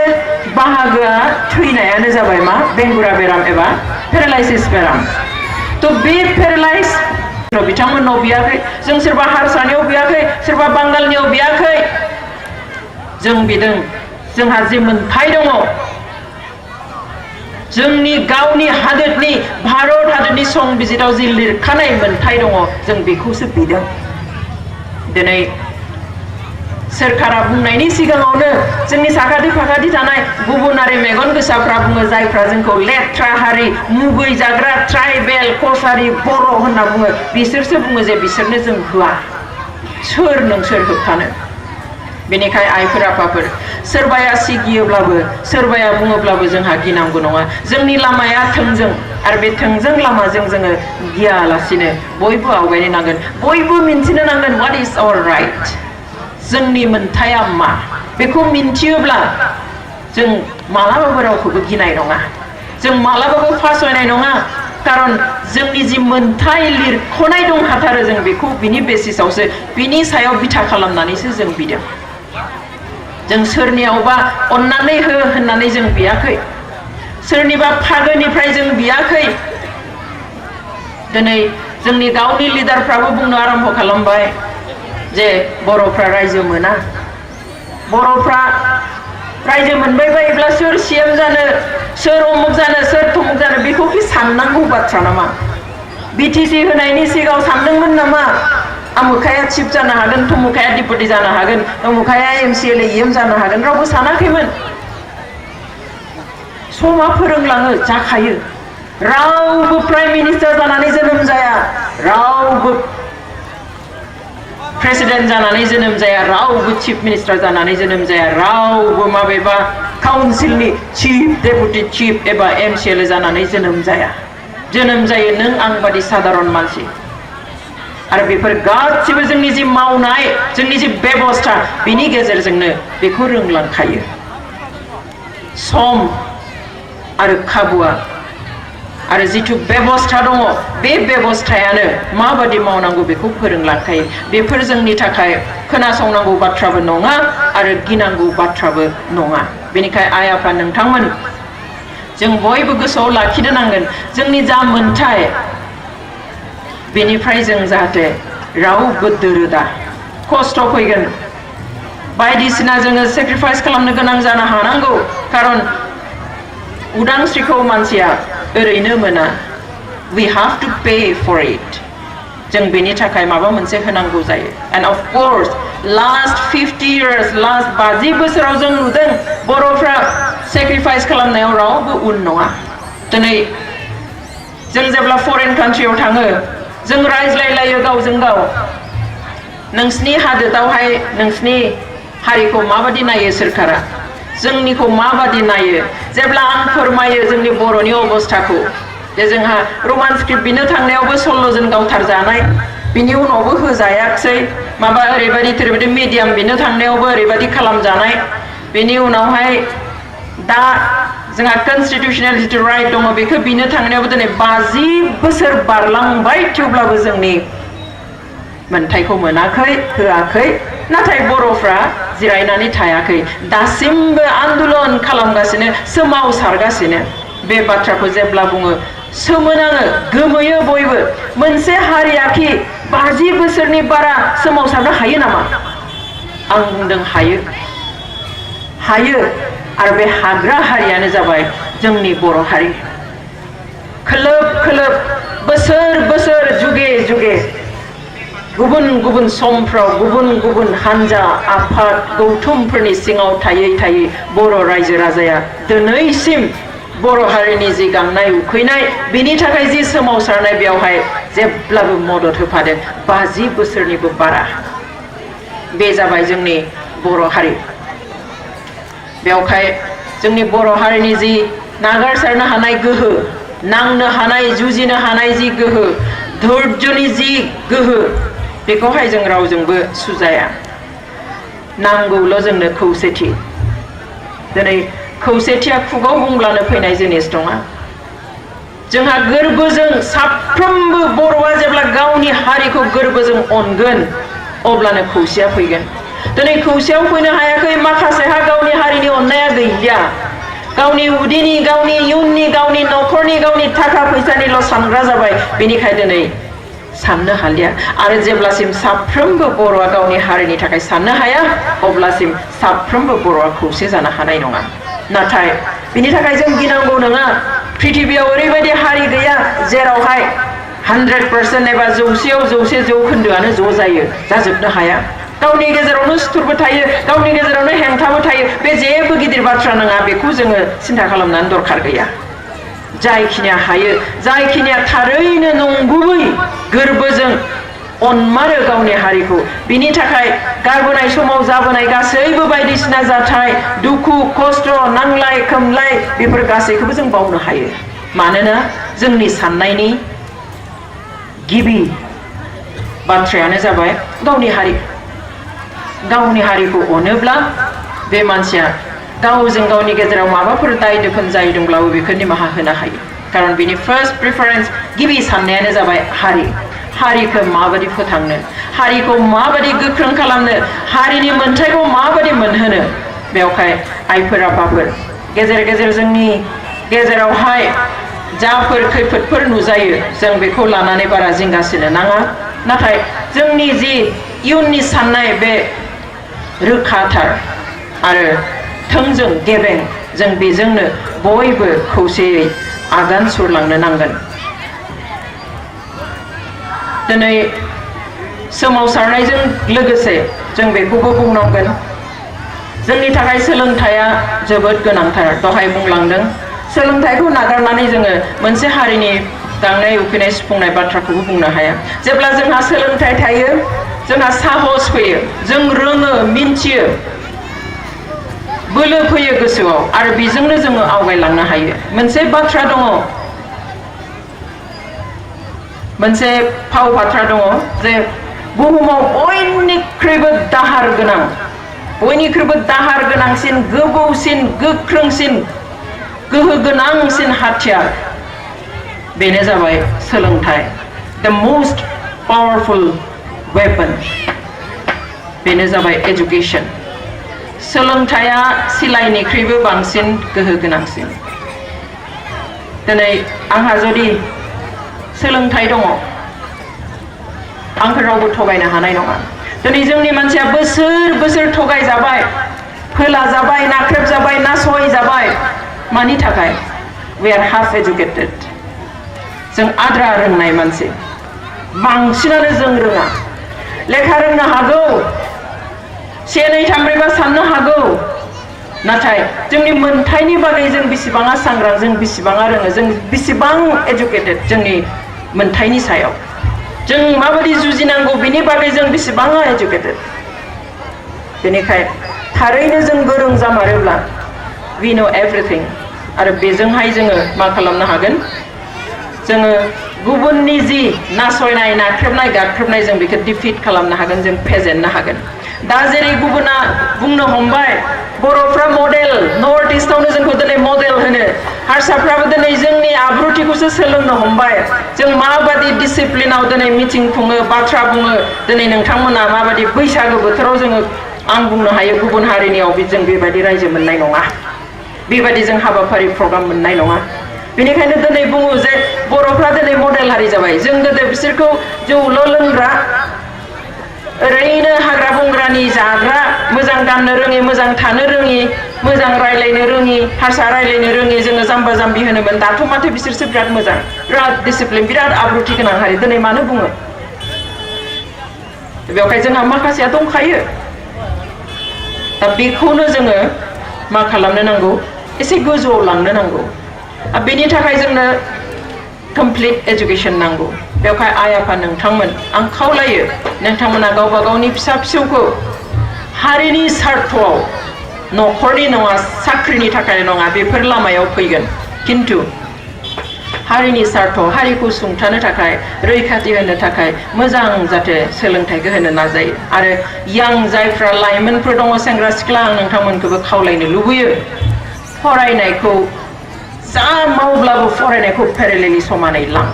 बाहागोआ थैनायानो जाबाय मा बेंगुरा बेराम एबा पेरालाइसिस बेराम तो बे पेरालाइज बिथांमोननाव बियाखै जों सोरबा हारसानियाव बियाखै सोरबा बांगालनियाव बियाखै जों बिदों जोंहा जे मोनथाय दङ जोंनि गावनि हादोरनि भारत हादोरनि संबिजिराव जि लिरखानाय मोनथाय दङ जों बेखौसो बिदों दिनै सोरखारा बुंनायनि सिगाङावनो जोंनि साखाथि फाखाथि थानाय गुबुनारि मेगन गोसाफ्रा बुङो जायफ्रा जोंखौ लेथ्रा हारि मुगै जाग्रा ट्राइबेल कसारि बर' होनना बुङो बिसोरसो बुङो जे बिसोरनो जों होआ सोर नोंसोर होबथानो बेनिखाय आइफोर आफाफोर सोरबाया सिगियोब्लाबो सोरबाया बुङोब्लाबो जोंहा गिनांगौ नङा जोंनि लामाया थोंजों आरो बे थोंजों लामाजों जोङो गियालासिनो बयबो आवगायनो नांगोन बयबो मिन्थिनो नांगोन व्हाट इज आवर राइट जोंनि मोन्थाया मा बेखौ मिन्थियोब्ला जों मालाबाबो रावखौबो गिनाय नङा जों मालाबाबो फासयनाय नङा कारन जोंनि जि मोन्थाय लिरख'नाय दंखाथारो जों बेखौ बिनि बेसिसावसो बिनि सायाव बिथा खालामनानैसो जों बिदों जों सोरनियावबा अननानै हो होननानै जों बियाखै सोरनिबा फागोनिफ्राय जों बियाखै दिनै जोंनि गावनि लिडारफ्राबो बुंनो आरम्भ खालामबाय जे बर'फ्रा रायजो मोना बर'फ्रा रायजो मोनबाय बायोब्ला सोर सीएम जानो सोर अमुक जानो सोर थमुक जानो बेखौ कि साननांगौ बाथ्रा नामा बिटिसि होनायनि सिगाङाव सानदोंमोन नामा आमुखाया चिफ जानो हागोन थमुखाया डिपुटि जानो हागोन अमुखाया एमसिएलए इएम जानो हागोन रावबो सानाखैमोन समा फोरोंलाङो जाखायो रावबो प्राइम मिनिस्टार जानानै जोनोम जाया रावबो प्रेसिडेंट जानानै जोनोम जाया रावबो चिफ मिनिस्टार जानानै जोनोम जाया रावबो माबेबा काउन्सिलनि चिफ डेपुटि चिफ एबा एमसिएलए जानानै जोनोम जाया जोनोम जायो नों आं बादि साधारन मानसि आरो बेफोर गासिबो जोंनि जि मावनाय जोंनि जि बेबस्था बिनि गेजेरजोंनो बेखौ रोंलांखायो सम आरो खाबुआ आरो जिथु बेबस्था दङ बे बेबस्थायानो माबादि मावनांगौ बेखौ फोरोंलांखायो बेफोर जोंनि थाखाय खोनासंनांगौ बाथ्राबो नङा आरो गिनांगौ बाथ्राबो नङा बेनिखायनो आइ आफा नोंथांमोन जों बयबो गोसोआव लाखिनो नांगोन जोंनि जा मोन्थाय बेनिफ्राय जों जाहाथे रावबो दोरोदा खस्थ' फैगोन बायदिसिना जोङो सेक्रिफाइस खालामनो गोनां जानो हानांगौ कारन उदांस्रिखौ मानसिया ओरैनो मोना we have to pay for it जों बेनि थाखाय माबा मोनसे होनांगौ जायो and of course last 50 years last 50 बोसोराव जों नुदों बर'फ्रा सेक्रिफाइस खालामनायाव रावबो उन नङा दिनै जों जेब्ला फरेन कान्ट्रियाव थाङो जों रायज्लायलायो गावजों गाव नोंसिनि हादोरावहाय नोंसिनि हारिखौ माबादि नायो सोरखारा जोंनिखौ माबादि नायो जेब्ला आं फोरमायो जोंनि बर'नि अबस्थाखौ जे जोंहा रमान स्क्रिप्ट बिनो थांनायावबो 16 जन गावथारजानाय बिनि उनावबो होजायाखसै माबा ओरैबायदि थोरैबायदि मिडियाम बिनो थांनायावबो ओरैबायदि खालामजानाय बेनि उनावहाय दा जोंहा कन्स्टिट्यूशनल जिथु राइट दङ बेखौ बिनो थांनायावबो दिनै 50 बोसोर बारलांबाय थेवब्लाबो जोंनि मोन्थायखौ मोनाखै होआखै नाथाय बर'फ्रा जिरायनानै थायाखै दासिमबो आन्दोलन खालामगासिनो सोमावसारगासिनो बे बाथ्राखौ जेब्ला बुङो सोमोनाङो गोमोयो बयबो मोनसे हारियाखि 50 बोसोरनि बारा सोमावसारनो हायो नामा आं बुंदों हायो आरो बे हाग्रा हारियानो जाबाय जोंनि बर' हारि खोलोब खोलोब बोसोर बोसोर जुगे जुगे गुबुन गुबुन समफ्राव गुबुन गुबुन हानजा आफाद गौथुमफोरनि सिङाव थायै थायै बर' रायजो राजाया दिनैसिम बर' हारिनि जि गांनाय उखैनाय बिनि थाखाय जि सोमावसारनाय बेयावहाय जेब्लाबो मदद होफादों 50 बोसोरनिबो बारा बे जाबाय जोंनि बर' हारि बेवहाय जोंनि बर' हारिनि जि नागारसारनो हानाय गोहो नांनो हानाय जुजिनो हानाय जि गोहो धैर्यनि जि गोहो बेखौहाय जों रावजोंबो सुजाया नांगौल' जोंनो खौसेथि दिनै खौसेथिया खुगाव बुंब्लानो फैनाय जिनिस नङा जोंहा गोरबोजों साफ्रोमबो बर'आ जेब्ला गावनि हारिखौ गोरबोजों अनगोन अब्लानो खौसेया फैगोन दिनै खौसेयाव फैनो हायाखै माखासेहा गावनि हारिनि अननाया गैलिया गावनि उदैनि गावनि इयुननि गावनि न'खरनि गावनि थाखा फैसानिल' सानग्रा जाबाय बेनिखायनो दिनै साननो हालिया आरो जेब्लासिम साफ्रोमबो बर'आ गावनि हारिनि थाखाय साननो हाया अब्लासिम साफ्रोमबो बर'आ खौसे जानो हानाय नङा नाथाय बिनि थाखाय जों गिनांगौ नङा पृथिबियाव ओरैबायदि हारि गैया जेरावहाय 100% एबा 100% जौखोन्दोआनो ज' जायो जाजोबनो हाया गावनि गेजेरावनो सुथुरबो थायो गावनि गेजेरावनो हेंथाबो थायो बे जेबो गिदिर बाथ्रा नङा बेखौ जोङो सिन्था खालामनानै दरखार गैया जायखिनिया हायो जायखिनिया थारैनो नंगुबै गोरबोजों अनमारो गावनि हारिखौ बिनि थाखाय गारबोनाय समाव जाबोनाय गासैबो बायदिसिना जाथाय दुखु खस्थ नांलाय खोमलाय बेफोर गासैखौबो जों बावनो हायो मानोना जोंनि साननायनि गिबि बाथ्रायानो जाबाय गावनि हारिखौ अनोब्ला बे मानसिया गावजों गावनि गेजेराव माबाफोर दाय दोफोन जायोब्लाबो बेखौ निमाहा होनो हायो खारन बिनि फार्स्ट प्रिफारेन्स गिबि साननायानो जाबाय हारिखौ माबादि फोथांनो हारिखौ माबादि गोख्रों खालामनो हारिनि मोनथायखौ माबादि मोनहोनो बेवहाय आइफोर आफाफोर गेजेर गेजेर जोंनि गेजेरावहाय जाफोर खैफोदफोर नुजायो जों बेखौ लानानै बारा जिंगासिनो नाङा नाथाय जोंनि जि इयुननि साननाय बे रोखाथार आरो थोंजों गेबें जों बेजोंनो बयबो खौसेयै आगान सुरलांनो नांगोन दिनै सोमावसारनायजों लोगोसे जों बेखौबो बुंनांगोन जोंनि थाखाय सोलोंथाइया जोबोद गोनांथार दहाय बुंलांदों सोलोंथाइखौ नागारनानै जोङो मोनसे हारिनि गांनाय उखैनाय सुफुंनाय बाथ्राखौबो बुंनो हाया जेब्ला जोंहा सोलोंथाइ थायो जोंहा साहस फैयो जों रोङो मिन्थियो बोलो फैयो गोसोआव आरो बेजोंनो जोङो आवगायलांनो हायो मोनसे बाथ्रा दङ मोनसे फाव बाथ्रा दङ जे बुहुमाव बयनिख्रुइबो दाहार गोनांसिन गोबौसिन गोख्रोंसिन गोहो गोनांसिन हाथियार बेनो जाबाय सोलोंथाइ the most powerful weapon बेनो जाबाय education सोलोंथाइया सिलाइनिख्रुइबो बांसिन गोहो गोनांसिन दिनै आंहा जुदि सोलोंथाइ दङ आंखौ रावबो थगायनो हानाय नङा दिनै जोंनि मानसिया बोसोर थगायजाबाय फोलाजाबाय नाख्रेबजाबाय नासयजाबाय मानि थाखाय we are half educated जों आद्रा रोंनाय मानसि बांसिनानो जों रोङा लेखा रोंनो हागौ 1 2 3 4 5 साननो हागौ नाथाय जोंनि मोनथायनि बागै जों बेसेबाङा सांग्रां जों बेसेबाङा रोङो जों बेसेबां एजुकेटेड जोंनि मोनथायनि सायाव जों माबायदि जुजिनांगौ बिनि बागै जों बेसेबाङा एजुकेटेड बेनिखाय थारैनो जों गोरों जामारोब्ला we know everything आरो बेजोंहाय जोङो मा खालामनो हागोन जोङो गुबुननि जि नासयनाय नाख्रेबनाय गाख्रेबनाय जों बेखौ डिफिट खालामनो हागोन जों फेजेननो हागोन दा जेरै गुबुना बुंनो हमबाय बर'फ्रा मडेल नर्थ इस्टआवनो जोंखौ दिनै मडेल होनो हारसाफ्राबो दिनै जोंनि आब्रुथिखौसो सोलोंनो हमबाय जों माबादि डिसिप्लिनाव दिनै मिटिं खुङो बाथ्रा बुङो दिनै नोंथांमोना माबादि बैसागो बोथोराव जोङो आं बुंनो हायो गुबुन हारिनियाव जों बेबायदि रायजो मोननाय नङा बेबायदि जों हाबाफारि प्रग्राम मोननाय नङा बेनिखायनो दिनै बुङो जे बर'फ्रा दिनै मडेल हारि जाबाय जों गोदो बिसोरखौ जौल' लोंग्रा ओरैनो हाग्रा बंग्रानि जाग्रा मोजां गाननो रोङि मोजां थानो रोङि मोजां रायलायनो रोङि हारसा रायलायनो रोङि जोङो जाम्बा जाम्बि होनोमोन दाथ' माथो बिसोरसो बिराद मोजां बिराद डिसिप्लिन बिराद आब्रुथि गोनां हारि दिनै मानो बुङो बेवहाय जोंहा माखासेया दंखायो दा बेखौनो जोङो मा खालामनो नांगौ एसे गोजौआव लांनो नांगौ बेनि थाखाय जोंनो कमप्लिट एजुकेशन नांगौ बेवहाय आइ आफा नोंथांमोन आं खावलायो नोंथांमोना गावबा गावनि फिसा फिसौखौ हारिनि स्वार्थआव न'खरनि नङा साख्रिनि थाखाय नङा बेफोर लामायाव फैगोन किन्तु हारिनि स्वार्थ हारिखौ सुंथानो थाखाय रैखाथि होनो थाखाय मोजां जाहाथे सोलोंथाइखौ होनो नाजायो आरो यां जायफ्रा लाइमोनफोर दङ सेंग्रा सिख्ला आं नोंथांमोनखौबो खावलायनो लुबैयो फरायनायखौ जा मावब्लाबो फरायनायखौ पेरेलेलि समानै लां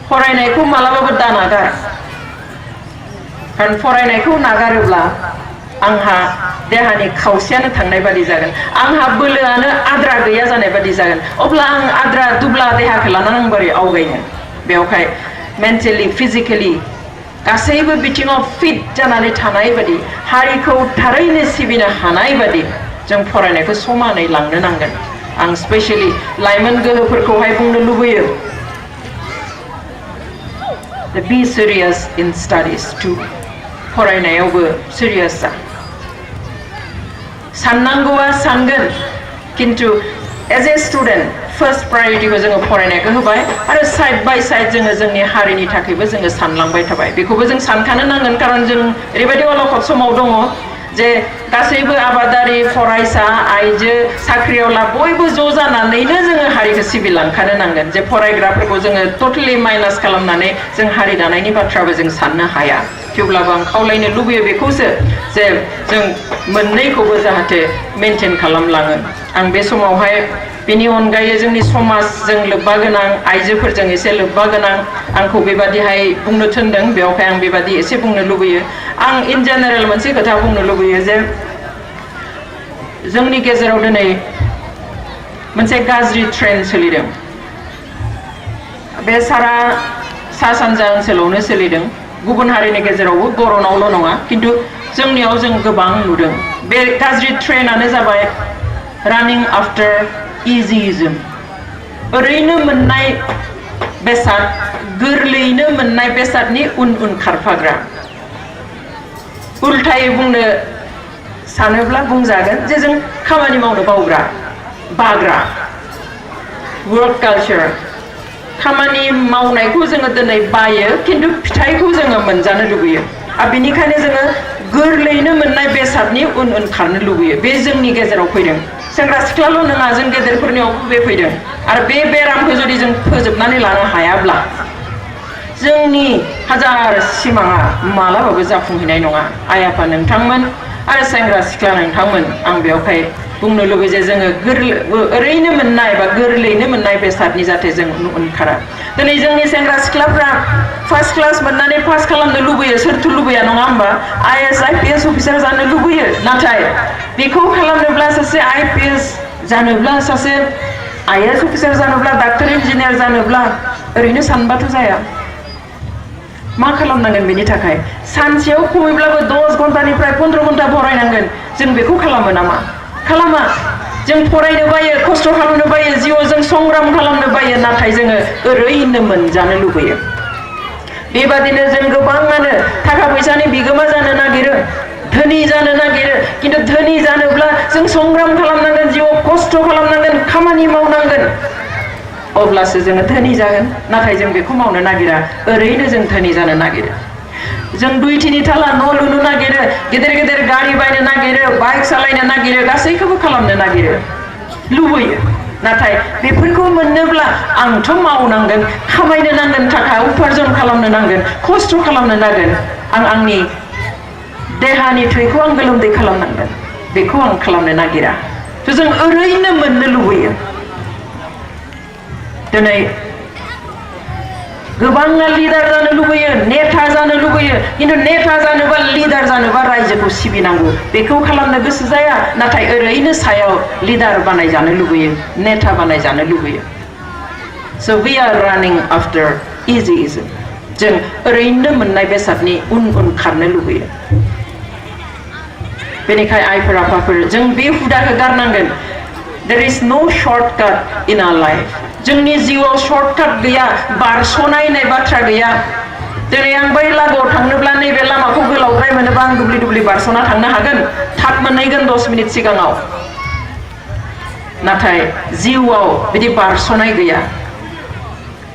फरायनायखौ मालाबाबो दानागार कारण फरायनायखौ नागारोब्ला आंहा देहानि खावसेयानो थांनाय बादि जागोन आंहा बोलोआनो आद्रा गैया जानाय बादि जागोन अब्ला आं आद्रा दुब्ला देहाखौ लानानै आं बोरै आवगायनो बेवहाय मेन्टेलि फिजिकेलि गासैबो बिथिङाव फिट जानानै थानाय बादि हारिखौ थारैनो सिबिनो हानाय बादि जों फरायनायखौ समानै लांनो नांगोन आं स्पेशली लाइमोन गोहोफोरखौहाय बुंनो लुबैयो be serious in studies too. फरायनायावबो serious जा साननांगौआ सानगोन किन्तु as a student first priority को जोङो फरायनायखौ होबाय आरो side by side जोङो जोंनि हारिनि थाखायबो जोङो सानलांबाय थाबाय बेखौबो जों सानखानो नांगोन कारण जों ओरैबायदि अलखद समाव दङ जे गासैबो आबादारि फरायसा आइजो साख्रियावला बयबो ज' जानानैनो जोङो हारिखौ सिबिलांखानो नांगोन जे फरायग्राफोरखौ जोङो टोटली माइनास खालामनानै जों हारि दानायनि बाथ्राबो जों साननो हाया थेवब्लाबो आं खावलायनो लुबैयो बेखौसो जे जों मोननैखौबो जाहाथे मेनटेन खालामलाङो आं बे समावहाय बेनि अनगायै जोंनि समाजजों लोब्बा गोनां आइजोफोरजों एसे लोब्बा गोनां आंखौ बेबादिहाय बुंनो थिनदों बेवहाय आं बेबादि एसे बुंनो लुबैयो आं इन जेनेरेल मोनसे खोथा बुंनो लुबैयो जे जोंनि गेजेराव दिनै मोनसे गाज्रि ट्रेन्ड सोलिदों बे सारा सा सानजा ओनसोलावनो सोलिदों गुबुन हारिनि गेजेरावबो बर'नावल' नङा किन्तु जोंनियाव जों गोबां नुदों बे गाज्रि ट्रेन्डआनो जाबाय रानिं आफ्टार इजिइजम ओरैनो मोननाय बेसाद गोरलैयैनो मोननाय बेसादनि उन उन खारफाग्रा उल्थायै बुंनो सानोब्ला बुंजागोन जे जों खामानि मावनो बाग्रा वर्क कालचार खामानि मावनायखौ जोङो दिनै बायो किन्तु फिथाइखौ जोङो मोनजानो लुबैयो आरो बेनिखायनो जोङो गोरलैयैनो मोननाय बेसादनि उन उन खारनो लुबैयो बे जोंनि गेजेराव फैदों सेंग्रा सिख्लाल' नङा जों गेदेरफोरनियावबो बे फैदों आरो बे बेरामखौ जुदि जों फोजोबनानै लानो हायाब्ला जोंनि हाजार सिमाङा मालाबाबो जाफुंहैनाय नङा आइ आफा नोंथांमोन आरो सेंग्रा सिख्ला नोंथांमोन आं बेवहाय बुंनो लुबैयो जे जोङो ओरैनो मोननाय बा गोरलैयैनो मोननाय बेसादनि जाहाथे जों ओंखारा दिनै जोंनि सेंग्रा सिख्लाफ्रा फार्स्ट क्लास मोननानै पास खालामनो लुबैयो सोरथो लुबैया नङा होमबा आइएस आइपिएस अफिसार जानो लुबैयो नाथाय बेखौ खालामनोब्ला सासे आइपिएस जानोब्ला सासे आइएस अफिसार जानोब्ला डाक्टर इन्जिनियार जानोब्ला ओरैनो सानबाथ' जाया मा खालामनांगोन बेनि थाखाय सानसेयाव खमैब्लाबो 10 घन्टानिफ्राय 15 घन्टा फरायनांगोन जों बेखौ खालामो नामा खालामा जों फरायनो बायो खस्थ' खालामनो बायो जिउआव जों संग्राम खालामनो बायो नाथाय जोङो ओरैनो मोनजानो लुबैयो बेबादिनो जों गोबाङानो थाखा फैसानि बिगोमा जानो नागिरो धोनि जानो नागिरो किन्तु धोनि जानोब्ला जों संग्राम खालामनांगोन जिउआव खस्थ' खालामनांगोन खामानि मावनांगोन अब्लासो जोङो धोनि जागोन नाथाय जों बेखौ मावनो नागिरा ओरैनो जों धोनि जानो नागिरो जों 2-3 थाला न' लुनो नागिरो गेदेर गेदेर गारि बायनो नागिरो बाइक सालायनो नागिरो गासैखौबो खालामनो नागिरो लुबैयो नाथाय बेफोरखौ मोननोब्ला आंथ' मावनांगोन खामायनो नांगोन थाखा उपार्जन खालामनो नांगोन खस्थ' खालामनो नांगोन आं आंनि देहानि थैखौ आं गोलोमदै खालामनांगोन बेखौ आं खालामनो नागिरा जों ओरैनो मोननो लुबैयो दिनै गोबाङा लिडार जानो लुबैयो नेता जानो लुबैयो किन्तु नेता जानोबा लिडार जानोबा रायजोखौ सिबिनांगौ बेखौ खालामनो गोसो जाया नाथाय ओरैनो सायाव लिडार बानायजानो लुबैयो नेता बानायजानो लुबैयो so we are running after easyism जों ओरैनो मोननाय बेसादनि उन उन खारनो लुबैयो बेनिखाय आइफोर आफाफोर जों बे हुदाखौ गारनांगोन there is no shortcut in our life जोंनि जिउआव शर्टकाट गैया बारस'नाय होननाय बाथ्रा गैया दिनै आं बै लागोआव थांनोब्ला नैबे लामाखौ गोलावद्राय मोनोबा आं दुब्लि दुब्लि बारस'ना थांनो हागोन थाब मोनहैगोन 10 मिनिट सिगाङाव नाथाय जिउआव बिदि बारस'नाय गैया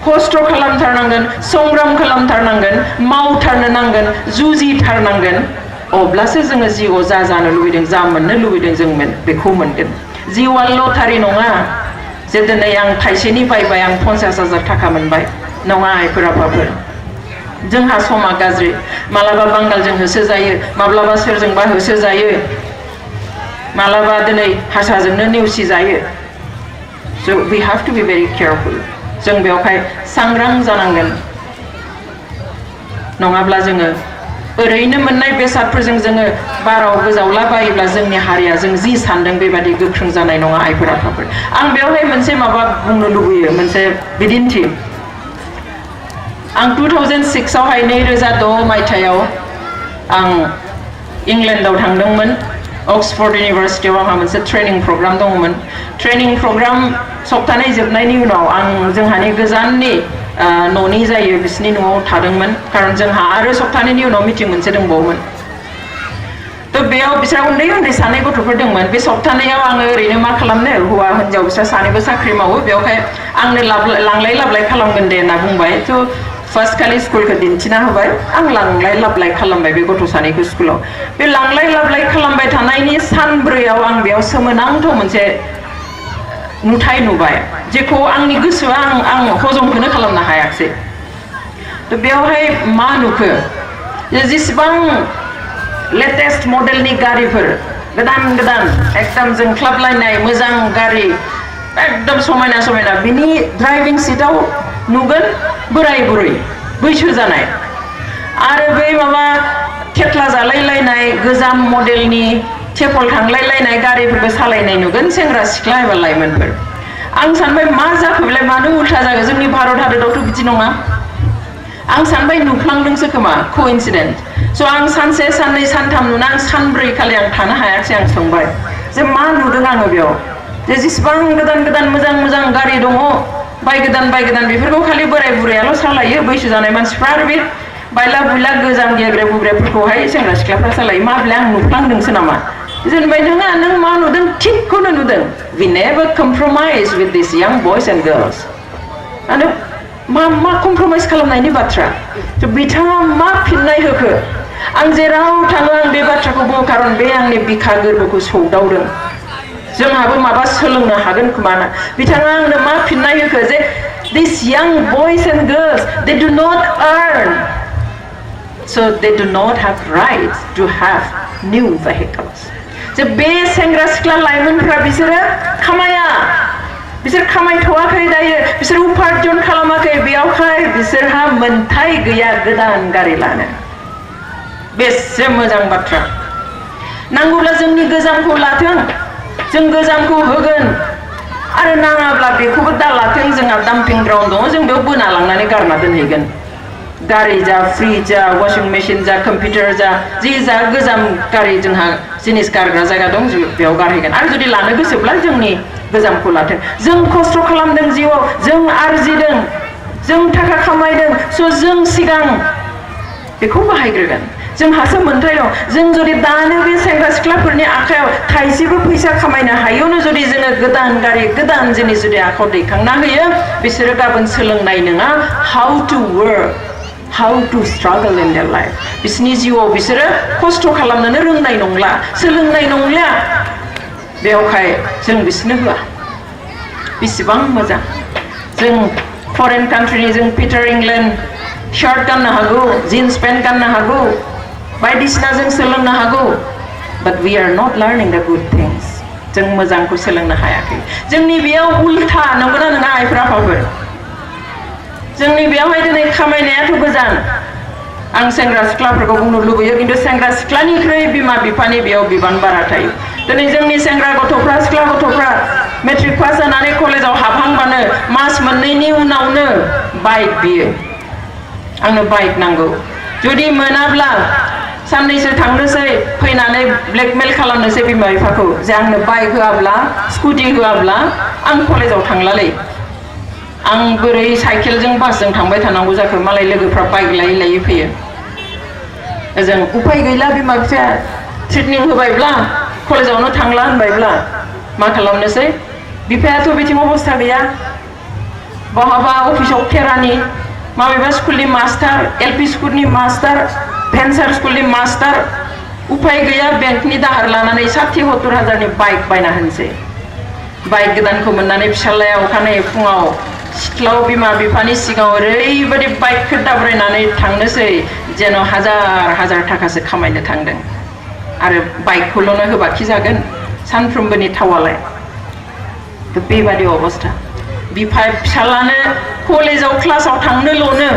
खस्थ' खालामथारनांगोन संग्राम खालामथारनांगोन मावथारनो नांगोन जुजिथारनांगोन अब्लासो जोङो जिउआव जा जानो लुबैदों जा मोननो लुबैदों जों बेखौ मोनगोन जिउआ लटारि नङा जे दिनै आं थाइसेनि बायबाय आं 50,000 थाखा मोनबाय नङा आइफोर आफाफोर जोंहा समा गाज्रि मालाबा बांगालजों होसो जायो माब्लाबा सोरजोंबा होसो जायो मालाबा दिनै हारसाजोंनो नेवसि जायो so we have to be very careful जों बेवहाय सांग्रां जानांगोन नङाब्ला जोङो ओरैनो मोननाय बेसादफोरजों जोङो बाराव गोजावला बायोब्ला जोंनि हारिया जों जि सानदों बेबादि गोख्रों जानाय नङा आइफोर आफाफोर आं बेवहाय मोनसे माबा बुंनो लुबैयो मोनसे बिदिन्थि आं 2006 आवहाय 2006 मायथाइयाव आं इंलेन्डआव थांदोंमोन अक्सफर्ड इउनिभार्सिटियाव आंहा मोनसे ट्रेनिं प्रग्राम दङमोन ट्रेनिं प्रग्राम सप्तानै जोबनायनि उनाव आं जोंहानि गोजाननि न'नि जायो बिसोरनि न'आव थादोंमोन कारण जोंहा आरो सप्तानैनि उनाव मिटिं मोनसे दंबावोमोन तो बेयाव बिसोर उन्दै उन्दै सानै गथ'फोर दंमोन बे सप्तानैयाव आङो ओरैनो मा खालामनो हौवा हिन्जाव बिसोर सानैबो साख्रि मावो बेवहाय आंनो लांलाय लाबलाय खालामगोन दे होनना बुंबाय तो फार्स्ट खालि स्कुलखौ दिन्थिना होबाय आं लांलाय लाबलाय खालामबाय बे गथ' सानैखौ स्कुलाव बे लांलाय लाबलाय खालामबाय थानायनि सानब्रैयाव आं बेयाव सोमोनांथाव मोनसे नुथाय नुबाय जेखौ आंनि गोसोआ आं हजमखौनो खालामनो हायाखिसै तो बेवहाय मा नुखो जेसेबां लेटेस्ट मडेलनि गारिफोर गोदान गोदान एकदम जोंख्लाबलायनाय मोजां गारि एकदम समायना समायना बिनि ड्राइभिं सीटाव नुगोन बोराय बुरै बैसो जानाय आरो बै माबा थेख्ला जालायलायनाय गोजाम मडेलनि थेपल थांलायलायनाय गारिफोरखौ सालायनाय नुगोन सेंग्रा सिख्ला एबा लाइमोनफोर आं सानबाय मा जाखोलाय मानो उल्था जागो जोंनि भारत हादरावथ' बिदि नङा आं सानबाय नुफ्लांदोंसो खोमा कोइन्सिडेन्ट स' आं सानसे साननै सानथाम नुना आं सानब्रै खालि आं थानो हायाखिसै आं सोंबाय जे मा नुदों आङो बेयाव जे जेसेबां गोदान गोदान मोजां मोजां गारि दङ बायगोदान बेफोरखौ खालि बोराय बुरैयाल' सालायो बैसो जानाय मानसिफ्रा आरो बे बायला बुयला गोजाम गेग्रे बुग्रेफोरखौहाय सेंग्रा सिख्लाफ्रा सालायो माब्ला आं नुफ्लांदोंसो नामा जेनेबा नों मा नुदों थिगखौनो नुदों we never compromise with these young boys and girls आरो मा कमप्रमाइज खालामनायनि बाथ्रा बिथाङा मा फिननाय होखो आं जेराव थाङो आं बे बाथ्राखौ बुङो खारन बे आंनि बिखा गोरबोखौ सौदावदों जोंहाबो माबा सोलोंनो हागोन खोमा ना बिथाङा आंनो मा फिननाय होखो जे these young boys and girls they do not earn so they do not have rights to have new vehicles जे बे सेंग्रा सिख्ला लाइमोनफ्रा बिसोरो खामाया बिसोर खामायथ'वाखै दायो बिसोर उपार्जन खालामाखै बेयावहाय बिसोरहा मोनथाय गैया गोदान गारि लानो बेसे मोजां बाथ्रा नांगौब्ला जोंनि गोजामखौ लाथों जों गोजामखौ होगोन आरो नाङाब्ला बेखौबो दा लाथों जोंहा डाम्पिं ग्राउन्ड दङ जों बेयाव बोना लांनानै गारना दोनहैगोन गारि जा फ्रिज जा वाशिं मेशिन जा कम्पिउटार जा जि जा गोजाम गारि जोंहा जिनिस गारग्रा जायगा दं बेयाव गारहैगोन आरो जुदि लानो गोसोब्ला जोंनि गोजामखौ लाथों जों खस्थ' खालामदों जिउआव जों आरजिदों जों थाखा खामायदों स' जों सिगां बेखौ बाहायग्रोगोन जोंहासो मोन्थाय दं जों जुदि दानो बे सेंग्रा सिख्लाफोरनि आखायाव थाइसेबो फैसा खामायनो हायैयावनो जुदि जोङो गोदान गारि गोदान जिनिस जुदि आखायाव दैखांना होयो बिसोरो गाबोन सोलोंनाय नङा how to work how to struggle in their life बिसोरनि जिउआव बिसोरो खस्थ' खालामनोनो रोंनाय नंला सोलोंनाय नंला बेवहाय जों बिसोरनो होआ बेसेबां मोजां जों फरेन कान्ट्रिनि जों पिटार इंलेन्ड शार्ट गाननो हागौ जिन्स पेन्ट गाननो हागौ बायदिसिना जों सोलोंनो हागौ बाट वी आर नट लार्निं द गुड थिंग्स जों मोजांखौ सोलोंनो हायाखै जोंनि बेयाव उल्था नंगौना नङा आइफोर आफाफोर जोंनि बेयावहाय दिनै खामायनायाथ' गोजान आं सेंग्रा सिख्लाफोरखौ बुंनो लुबैयो खिन्थु सेंग्रा सिख्लानिख्रुइ बिमा बिफानि बेयाव बिबान बारा थायो दिनै जोंनि सेंग्रा गथ'फ्रा सिख्ला गथ'फ्रा मेट्रिक पास जानानै कलेजाव हाबहांबानो मास मोननैनि उनावनो बाइक बियो आंनो बाइक नांगौ जुदि मोनाब्ला साननैसो थांनोसै फैनानै ब्लेकमेल खालामनोसै बिमा बिफाखौ जे आंनो बाइक होआब्ला स्कुटि होआब्ला आं कलेजाव थांलालै आं बोरै साइकेलजों बासजों थांबाय थानांगौ जाखो मालाय लोगोफ्रा बाइक लायै लायै फैयो जों उपाय गैला बिमा बिफाया ट्रेनिं होबायब्ला कलेजावनो थांला होनबायब्ला मा खालामनोसै बिफायाथ' बिथिं अबस्था गैया बहाबा अफिसाव केरानि माबेबा स्कुलनि मास्टार एलपि स्कुलनि मास्टार भेन्सार स्कुलनि मास्टार उपाय गैया बेंकनि दाहार लानानै 60-70 बाइक बायना होनोसै बाइक गोदानखौ मोननानै फिसालाया अखानायै फुङाव सिथ्लाव बिमा बिफानि सिगाङाव ओरैबायदि बाइकखौ दाब्रायनानै थांनोसै जेन' हाजार थाखासो खामायनो थांदों आरो बाइकखौल'नो होबाखि जागोन सानफ्रोमबोनि थावालाय बेबादि अबस्था बिफा फिसालानो कलेजाव क्लासाव थांनोल'नो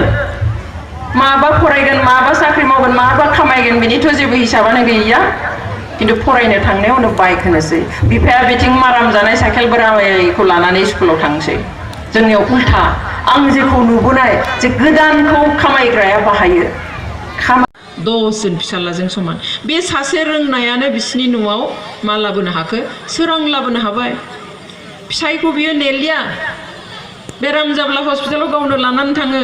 माबा फरायगोन माबा साख्रि मावगोन माबा खामायगोन बिनिथ' जेबो हिसाबानो गैया खिन्थु फरायनो थांनायावनो बाइक होनोसै बिफाया बिथिं माराम जानाय साइकेल बोरायखौ लानानै स्कुलाव थांसै जोंनियाव उल्था आं जेखौ नुबोनाय जे गोदानखौ खामायग्राया बाहायो 10 जन फिसालाजों समान बे सासे रोंनायानो बिसिनि न'आव मा लाबोनो हाखो सोरां लाबोनो हाबाय फिसायखौ बियो नेलिया बेराम जाब्ला हस्पिटालाव गावनो लानानै थाङो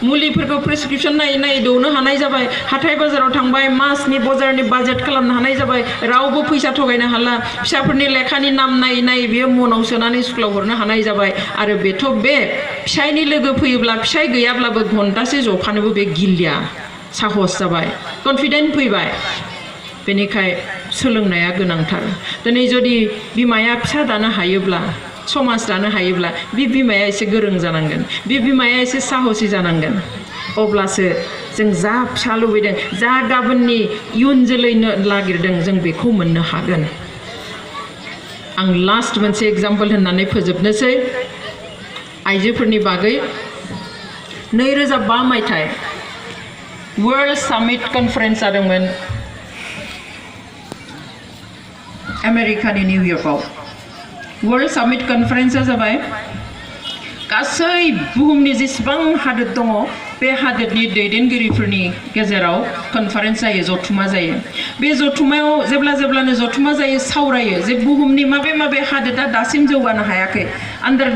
मुलिफोरखौ प्रेसक्रिपशन नायै नायै दौनो हानाय जाबाय हाथाय बाजाराव थांबाय मासनि बजारनि बाजेट खालामनो हानाय जाबाय रावबो फैसा थगायनो हाला फिसाफोरनि लेखानि नाम नायै नायै बियो मनाव सोनानै स्कुलाव हरनो हानाय जाबाय आरो बेथ' बे फिसायनि लोगो फैयोब्ला फिसाय गैयाब्लाबो घन्टासे जफानोबो बे गिलिया साहस जाबाय कनफिडेन्ट फैबाय बेनिखाय सोलोंनाया गोनांथार दिनै जुदि बिमाया फिसा दानो हायोब्ला समाज दानो हायोब्ला बे बिमाया एसे गोरों जानांगोन बे बिमाया एसे साहसि जानांगोन अब्लासो जों जा फिसा लुबैदों जा गाबोननि इयुन जोलैनो नागिरदों जों बेखौ मोननो हागोन आं लास्ट मोनसे एग्जाम्पल होननानै फोजोबनोसै आइजोफोरनि बागै 2005 मायथाइ वर्ल्ड सामिट कनफारेन्स जादोंमोन आमेरिकानि निउयर्कआव वर्ल्ड सामिट कनफारेन्सआ जाबाय गासै बुहुमनि जेसेबां हादोर दङ बे हादोरनि दैदेनगिरिफोरनि गेजेराव कनफारेन्स जायो जथुमा जायो बे जथुमायाव जेब्लानो जथुमा जायो सावरायो जे बुहुमनि माबे माबे हादोरा दासिम जौगानो हायाखै आन्डार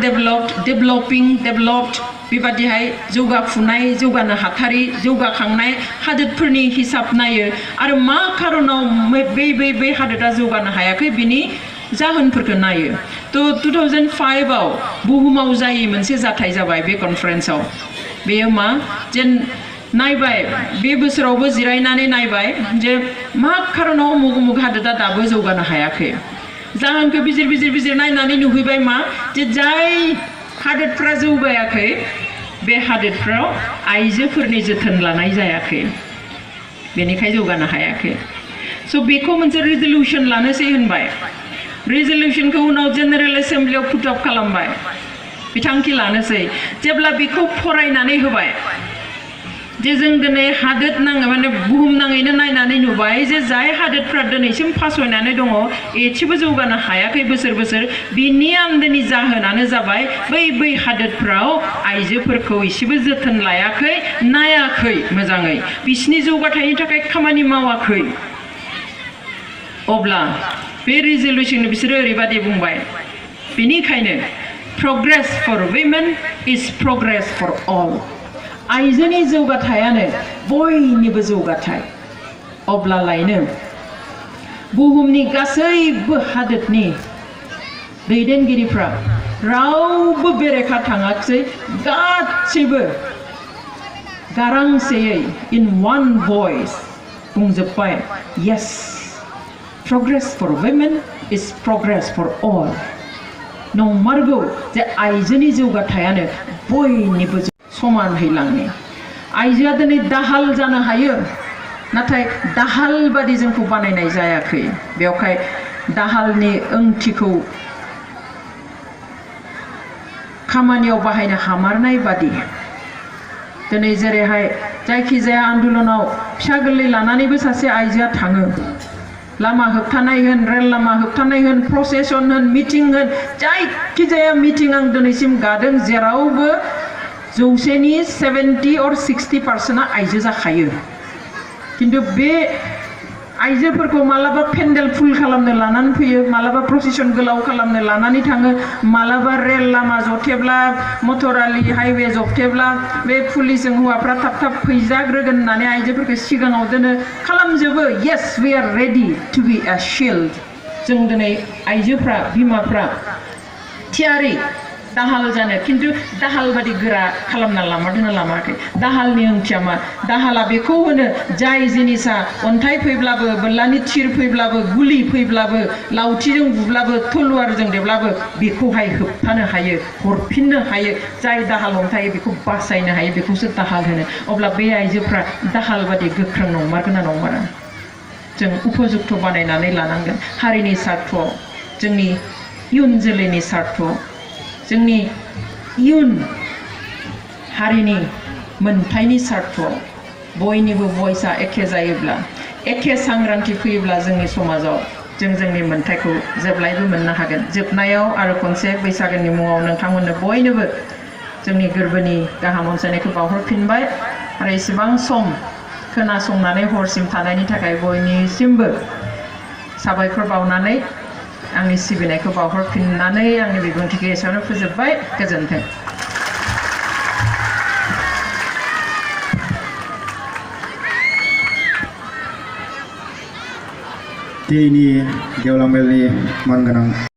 डेभलपिं डेभलप्ड बेबादिहाय जौगाफुनाय जौगानो हाथारि जौगाखांनाय हादोरफोरनि हिसाब नायो आरो मा खारनाव बे हादोरा जौगानो हायाखै बिनि जाहोनफोरखौ नायो थ' 2005 आव बुहुमाव जायै मोनसे जाथाय जाबाय बे कनफारेन्सआव बेयो मा जेन नायबाय बे बोसोरावबो जिरायनानै नायबाय जे मा खारनाव उमुग उमुग हादोरा दाबो जौगानो हायाखै जाहोनखौ बिजिर नायनानै नुहैबाय मा जे जाय हादोरफ्रा जौगायाखै बे हादोरफ्राव आइजोफोरनि जोथोन लानाय जायाखै बेनिखाय जौगानो हायाखै स' बेखौ मोनसे रिजोल्युसन लानोसै होनबाय रिजोल्युसनखौ उनाव जेनेरेल एसेम्ब्लियाव पुट आप खालामबाय बिथांखि लानोसै जेब्ला बेखौ फरायनानै होबाय जे जों दिनै हादोर नाङै माने बुहुम नाङैनो नायनानै नुबाय जे जाय हादोरफ्रा दिनैसिम फासयनानै दङ एसेबो जौगानो हायाखै बोसोर बिनि आन्दोनि जाहोनानो जाबाय बै हादोरफ्राव आइजोफोरखौ एसेबो जोथोन लायाखै नायाखै मोजाङै बिसिनि जौगाथायनि थाखाय खामानि मावाखै अब्ला बे रिजोल्युसन बिसोरो ओरैबादि बुंबाय बेनिखायनो progress for women is progress for all आइजोनि जौगाथायानो बयनिबो जौगाथाय अब्लालायनो बुहुमनि गासैबो हादोरनि दैदेनगिरिफ्रा रावबो बेरेखा थाङाखै गासैबो गारांसेयै in one voice बुंजोबबाय yes progress for women is progress for all नंमारगौ जे आइजोनि जौगाथायानो बयनिबो समानहै लाङो आइजोआ दिनै दाहाल जानो हायो नाथाय दाहाल बादि जोंखौ बानायनाय जायाखै बेवहाय दाहालनि ओंथिखौ खामानियाव बाहायनो हामारनाय बादि दिनै जेरैहाय जायखिजाया आन्दोलनाव फिसा गोरलै लानानैबो सासे आइजोआ थाङो लामा होबथानाय होन रेल लामा होबथानाय होन प्रसेसन होन मिटिं होन जायखिजाया मिटिं आं दिनैसिम गादों जेरावबो 100नि 70 or 60% आइजो जाखायो किन्तु बे आइजोफोरखौ मालाबा पेन्डेल फुल खालामनो लानानै फैयो मालाबा प्रसेसन गोलाव खालामनो लानानै थाङो मालाबा रेल लामा जथेब्ला मटर आलि हाइवे जथेब्ला बे पुलिसजों हौवाफ्रा थाब थाब फैजाग्रोगोन होननानै आइजोफोरखौ सिगाङाव दोनो खालामजोबो yes we are ready to be a shield जों दिनै आइजोफ्रा बिमाफ्रा थियारि दाहाल जानो किन्तु दाहाल बादि गोरा खालामना लामाराखै दाहालनि ओंथिया मा दाहाला बेखौ होनो जाय जिनिसा अन्थाइ फैब्लाबो बोरलानि थिर फैब्लाबो गुलि फैब्लाबो लावथिजों बुब्लाबो तलवारजों देब्लाबो बेखौहाय होबथानो हायो हरफिननो हायो जाय दाहाल हमथायो बेखौ बासायनो हायो बेखौसो दाहाल होनो अब्ला बे आइजोफ्रा दाहाल बादि गोख्रों नंमारगोन ना नंमारा जों उपयुक्त बानायनानै लानांगोन हारिनि स्वार्थआव जोंनि इयुन जोलैनि स्वार्थआव जोंनि इयुन हारिनि मोनथायनि स्वार्थआव बयनिबो भइसआ एखे जायोब्ला एखे सांग्रांथि फैयोब्ला जोंनि समाजाव जों जोंनि मोनथायखौ जेब्लायबो मोननो हागोन जोबनायाव आरो खनसे बैसागोनि मुङाव नोंथांमोननो बयनोबो जोंनि गोरबोनि गाहाम हामलायनायखौ बावहरफिनबाय आरो एसेबां सम खोनासंनानै हरसिम थानायनि थाखाय बयनिसिमबो साबायखर बावनानै आंनि सिबिनायखौ बावहरफिननानै आंनि बिबुंथिखौ एसेयावनो फोजोबबाय गोजोन्थों। दिनैनि गेवलां मेलनि मानगोनां